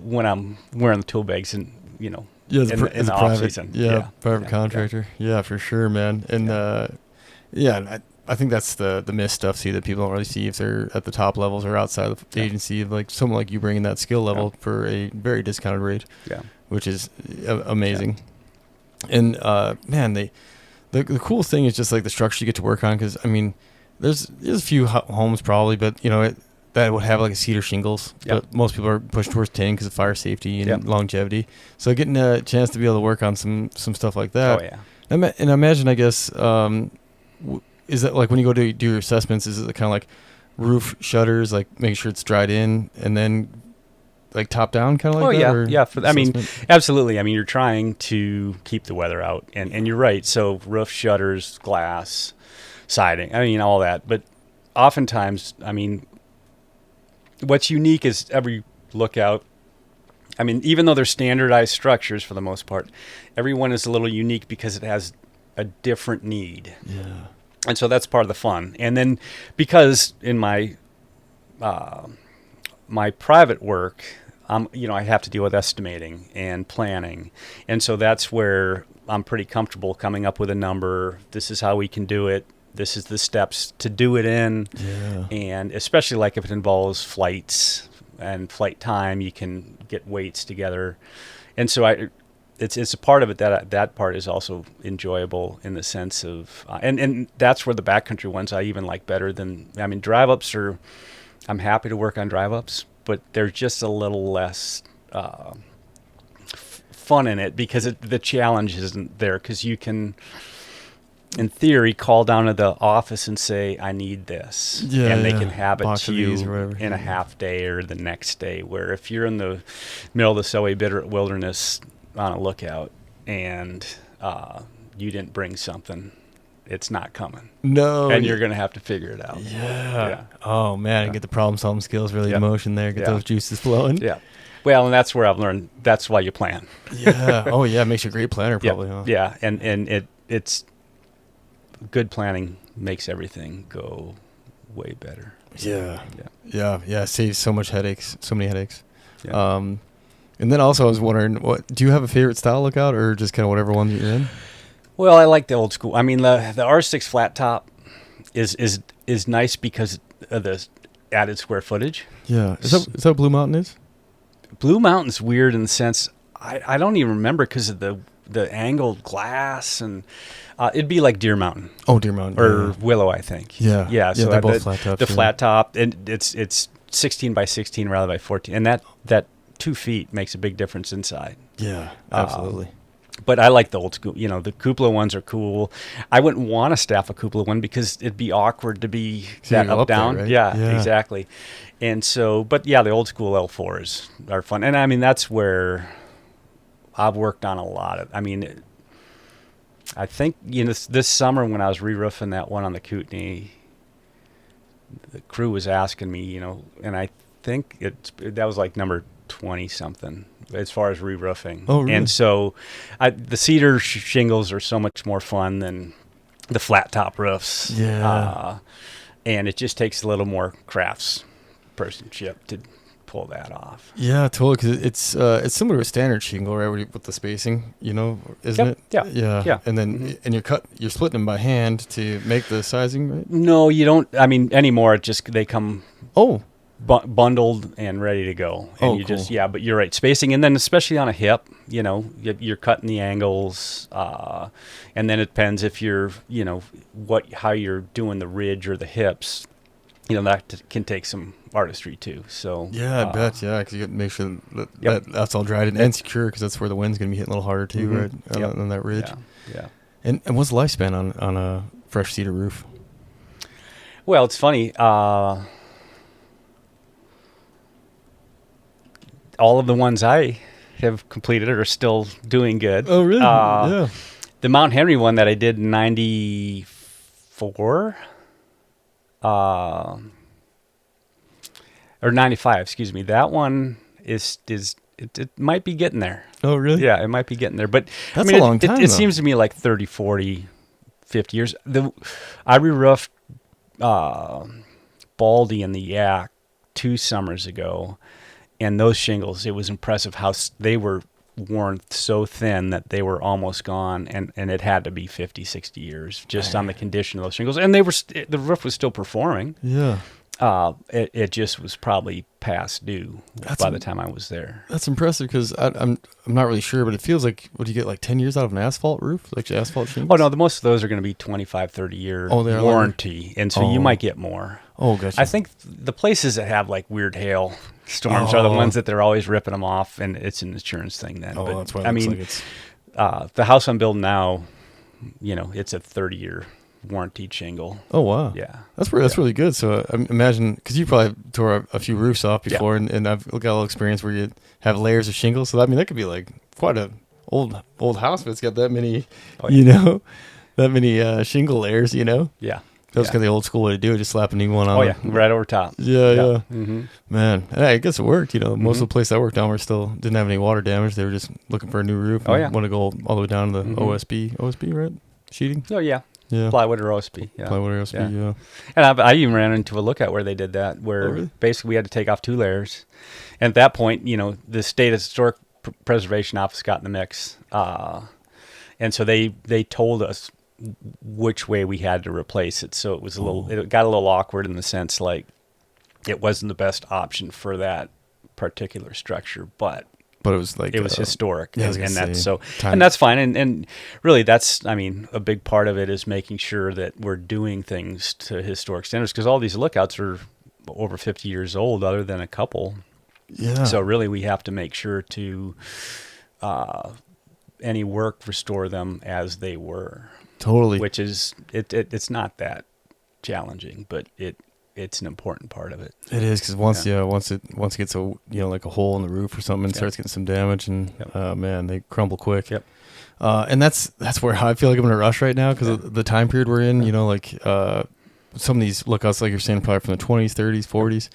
when I'm wearing the tool bags and, in the off season. Private contractor. Yeah, for sure, man. And I think that's the missed stuff, that people don't really see if they're at the top levels or outside of the agency, of like someone like you bringing that skill level for a very discounted rate. Yeah. Which is amazing. Yeah. And man, the cool thing is just like the structure you get to work on, because I mean, there's a few homes probably, but that would have like a cedar shingles, but most people are pushed towards tin because of fire safety and longevity. So getting a chance to be able to work on some stuff like that. Oh yeah. And I imagine, I guess, is that like when you go to do your assessments, is it kind of like roof shutters, like making sure it's dried in, and then like top down kind of like that? Absolutely. I mean, you're trying to keep the weather out, and you're right. So roof shutters, glass, siding, all that. But oftentimes, what's unique is every lookout. Even though they're standardized structures for the most part, everyone is a little unique because it has a different need. Yeah. And so that's part of the fun. And then because in my my private work, I have to deal with estimating and planning. And so that's where I'm pretty comfortable coming up with a number. This is how we can do it. This is the steps to do it in. Yeah. And especially like if it involves flights and flight time, you can get weights together. And so it's a part of it that part is also enjoyable in the sense of, and that's where the backcountry ones I even like better than, drive-ups I'm happy to work on drive-ups, but they're just a little less fun in it because the challenge isn't there, because you can, in theory, call down to the office and say, I need this. And they can have it to you in a half day or the next day, where if you're in the middle of the Selway wilderness on a lookout and you didn't bring something, it's not coming. No. And you're going to have to figure it out. Yeah. Oh, man. Get the problem-solving skills really in motion there. Get those juices flowing. Yeah. Well, and that's where I've learned that's why you plan. Yeah. Oh, yeah. It makes you a great planner, probably. Huh? Yeah, and it's good planning makes everything go way better. Yeah. Yeah. Yeah. Yeah. Saves so many headaches. Yeah. And then also I was wondering, do you have a favorite style lookout, or just kind of whatever one that you're in? Well, I like the old school. I mean, the R6 flat top is nice because of the added square footage. Yeah. Is that what Blue Mountain is? Blue Mountain's weird in the sense I don't even remember because of the angled glass, and it'd be like Deer Mountain. Oh, Deer Mountain. Or Willow, I think. Yeah. Yeah. So they're both flat tops. The flat top, and it's 16 by 16 rather by 14, and that 2 feet makes a big difference inside. Yeah, absolutely. But I like the old school. The cupola ones are cool. I wouldn't want to staff a cupola one because it'd be awkward to be that up down. There, right? Yeah, exactly. And so, but yeah, the old school L4s are fun. And I mean, that's where I've worked on a lot of. I mean, I think this summer when I was re-roofing that one on the Kootenai, the crew was asking me, and I think that was like number 20 something as far as re-roofing. Oh, really? And so the cedar shingles are so much more fun than the flat top roofs. Yeah. And it just takes a little more craftspersonship to pull that off. Yeah, totally. Because it's similar to standard shingle, right? With the spacing, isn't it? Yeah. Yeah. And then and you're splitting them by hand to make the sizing, right? No, you don't. I mean, anymore. They come. Oh. Bundled and ready to go, and cool. But you're right, spacing, and then especially on a hip, you're cutting the angles, and then it depends if you're, how you're doing the ridge or the hips, that can take some artistry too. So yeah, I bet, because you got to make sure that's all dried and secure, because that's where the wind's gonna be hitting a little harder too, right? On that ridge. Yeah. And what's the lifespan on a fresh cedar roof? Well, it's funny. All of the ones I have completed are still doing good. Oh, really? Yeah. The Mount Henry one that I did in 94, or 95, excuse me. That one it might be getting there. Oh, really? Yeah, it might be getting there. But that's a long time. It seems to me like 30, 40, 50 years. I re-roofed Baldy and the Yak 2 summers ago. And those shingles, it was impressive how they were worn so thin that they were almost gone, and it had to be 50, 60 years just on the condition of those shingles. And the roof was still performing. Yeah. It just was probably past due by the time I was there. That's impressive, because I'm not really sure, but it feels like, what do you get, like 10 years out of an asphalt roof, like asphalt shingles? Oh no, most of those are going to be 25, 30 year warranty, and so you might get more. Oh, gotcha. I think the places that have like weird hail storms are the ones that they're always ripping them off, and it's an insurance thing then. Oh, but, that's why I mean, like it's... the house I'm building now, it's a 30-year warranted shingle. Oh, wow. Yeah. That's really good. So I imagine, because you probably tore a few roofs off before, and I've got a little experience where you have layers of shingles. So I mean, that could be like quite a old house if it's got that many, that many shingle layers, Yeah. That was kind of the old school way to do it, just slap a new one on. Oh, yeah, right over top. Yeah. Mm-hmm. Man, and I guess it worked. Most of the place I worked on didn't have any water damage. They were just looking for a new roof. Oh, yeah. Want to go all the way down to the OSB, right? Sheeting? Oh, yeah. Yeah. Plywood or OSB. Yeah. Plywood or OSB, yeah. And I even ran into a lookout where they did that, where basically we had to take off 2 layers. And at that point, the State Historic Preservation Office got in the mix. And so they told us which way we had to replace it. So it was it got a little awkward in the sense like it wasn't the best option for that particular structure, but it was like it was historic, and that's so, and that's fine. And really, that's, I mean, a big part of it is making sure that we're doing things to historic standards, because all these lookouts are over 50 years old, other than a couple. Yeah. So really, we have to make sure to any work restore them as they were. Totally. Which is it's not that challenging, but it's an important part of it. It is, because once it gets like a hole in the roof or something and starts getting some damage, and man, they crumble quick. Yep. And that's where I feel like I'm in a rush right now, because of the time period we're in. Some of these lookouts, like you're saying, probably from the 20s, 30s, 40s,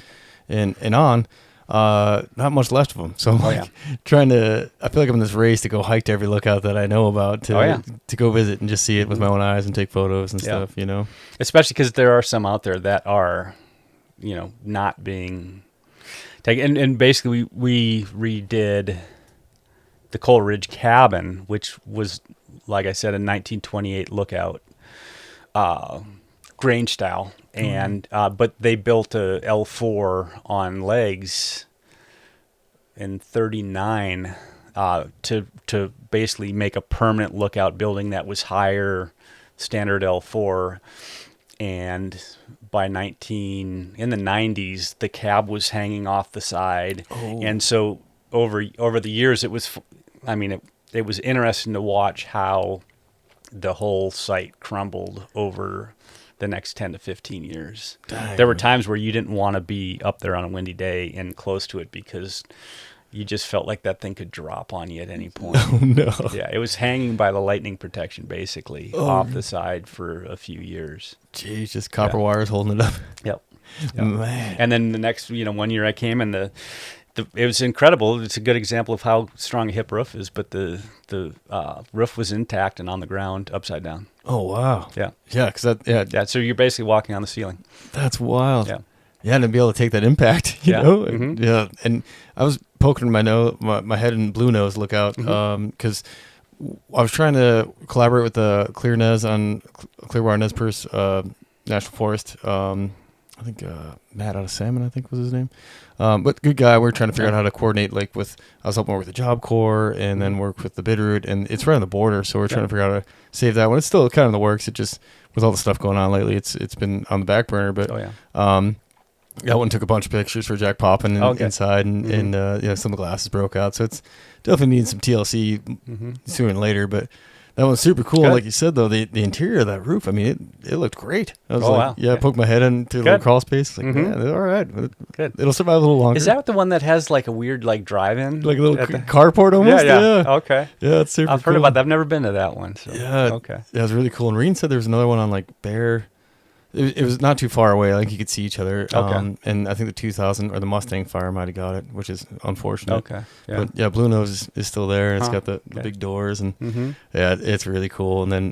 and on. not much left of them. So I'm I feel like I'm in this race to go hike to every lookout that I know about to go visit and just see it with my own eyes and take photos and stuff, you know. Especially because there are some out there that are, not being taken. And basically we redid the Coal Ridge Cabin, which was, like I said, a 1928 lookout, Grange style. And but they built a L4 on legs in 39 to basically make a permanent lookout building that was higher standard L4. And by in the 90s, the cab was hanging off the side. And so over the years, it was interesting to watch how the whole site crumbled over the next 10 to 15 years. Dang. There were times where you didn't want to be up there on a windy day and close to it because you just felt like that thing could drop on you at any point. Oh, no. Yeah, it was hanging by the lightning protection, basically, off the side for a few years. Jeez, just copper wires holding it up. Yep. Man. And then the next, 1 year I came and it was incredible. It's a good example of how strong a hip roof is, but the roof was intact and on the ground, upside down. Oh, wow. Yeah. Yeah, because so you're basically walking on the ceiling. That's wild. Yeah. Yeah, and to be able to take that impact, you know? Mm-hmm. Yeah, and I was poking my head in Blue Nose lookout because I was trying to collaborate with the Clearwater Nez Perce National Forest. I think Matt out of Salmon, I think was his name. But good guy. We were trying to figure out how to coordinate, I was helping work with the Job Corps and then work with the Bitterroot, and it's right on the border, so we're trying to figure out how to save that one. It's still kind of in the works. It just, with all the stuff going on lately, it's been on the back burner, but that one took a bunch of pictures for Jack Poppin inside, and some of the glasses broke out, so it's definitely needing some TLC sooner than later, but that one's super cool. Like you said, though, the interior of that roof, I mean, it looked great. I was I poked my head into a little crawl space. Like, all right. Good. It'll survive a little longer. Is that the one that has like a weird drive-in? Like a little carport almost? Yeah. Okay. Yeah, it's super cool. I've heard about that. I've never been to that one. So. Yeah. Okay. Yeah, it was really cool. And Reen said there was another one on Bear. It was not too far away. You could see each other. Okay. And I think the 2000 or the Mustang Fire might have got it, which is unfortunate. Okay. Yeah. But Blue Nose is still there. It's got the big doors, and it's really cool. And then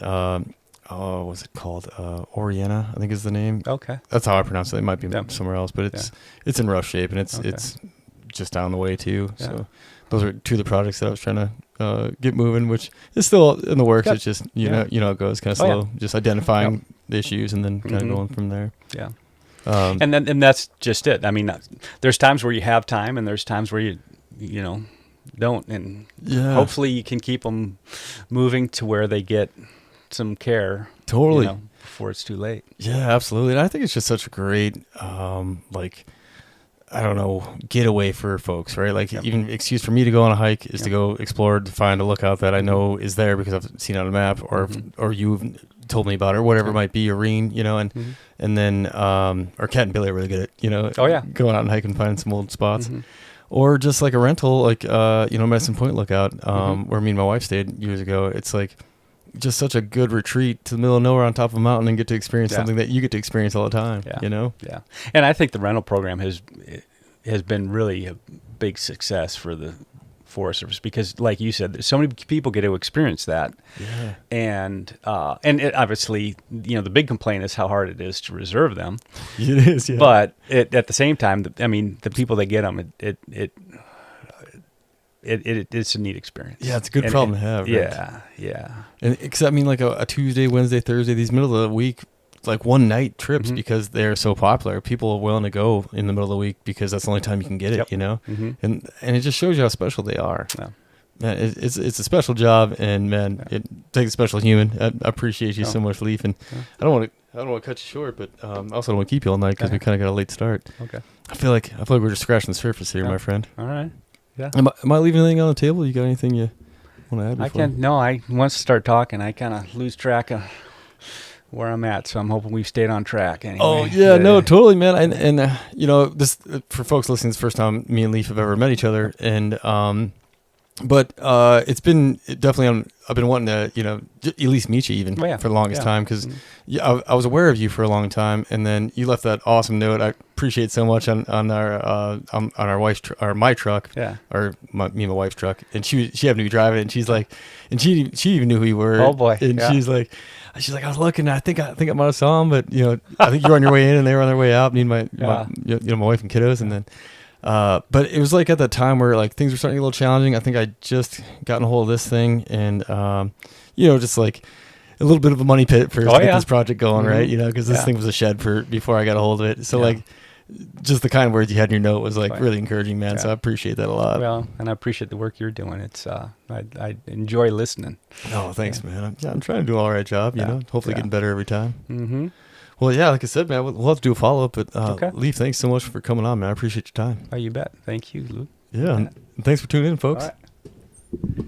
what's it called? Oriana, I think is the name. Okay. That's how I pronounce it. It might be somewhere else, but it's in rough shape, and it's just down the way too. Yeah. So those are two of the projects that I was trying to get moving, which is still in the works. It's just you know how it goes, kind of slow. Just identifying the issues and then kind of going from there. Yeah. And that's just it. I mean, there's times where you have time, and there's times where you don't, and hopefully you can keep them moving to where they get some care. Totally. Before it's too late. Yeah, absolutely. And I think it's just such a great, I don't know, getaway for folks, right? Even excuse for me to go on a hike is to go explore, to find a lookout that I know is there because I've seen it on a map, or you've told me about it, or whatever it might be, or Reen, and then, or Kat and Billy are really good at, going out and hiking and finding some old spots. Or just like a rental, Medicine Point lookout, where me and my wife stayed years ago. It's just such a good retreat to the middle of nowhere on top of a mountain and get to experience something that you get to experience all the time, Yeah. And I think the rental program has been really a big success for the Forest Service because, like you said, so many people get to experience that. Yeah. And it, obviously, the big complaint is how hard it is to reserve them. It is, yeah. But at the same time, the people that get them, it's a neat experience. Yeah, it's a good problem to have. Right? Yeah. And except a Tuesday, Wednesday, Thursday, these middle of the week, one night trips because they're so popular. People are willing to go in the middle of the week because that's the only time you can get it. And it just shows you how special they are. Yeah. Man, it's a special job, and man, it takes a special human. I appreciate you so much, Leif, and I don't want to cut you short, but I also don't want to keep you all night because we kind of got a late start. Okay. I feel like we're just scratching the surface here, my friend. All right. Yeah. Am I leaving anything on the table? You got anything you want to add? I once I start talking, I kind of lose track of where I'm at, so I'm hoping we've stayed on track anyway. Oh, yeah, no, totally, man. And this, for folks listening, it's the first time me and Leif have ever met each other, and But it's been definitely. I've been wanting to, at least meet you even for the longest time because I was aware of you for a long time, and then you left that awesome note. I appreciate so much on our wife's or my truck, or me and my wife's truck, and she happened to be driving, and she's like, and she even knew who you were. Oh boy! And she's like, I was looking. I think I might have saw him, but I think you were on your way in, and they were on their way out. Me and my wife and kiddos, and then. But it was like at that time where like things were starting to get a little challenging. I think I just gotten a hold of this thing and, just like a little bit of a money pit for to get this project going, right? Because this thing was a shed before I got a hold of it. So like just the kind of words you had in your note was like really encouraging, man. So I appreciate that a lot. Well, and I appreciate the work you're doing. It's, I enjoy listening. Oh, thanks, man. I'm trying to do an all right job, hopefully getting better every time. Mm-hmm. Well, yeah, like I said, man, we'll have to do a follow-up. But Leif, thanks so much for coming on, man. I appreciate your time. Oh, you bet. Thank you, Luke. Yeah, and thanks for tuning in, folks. All right.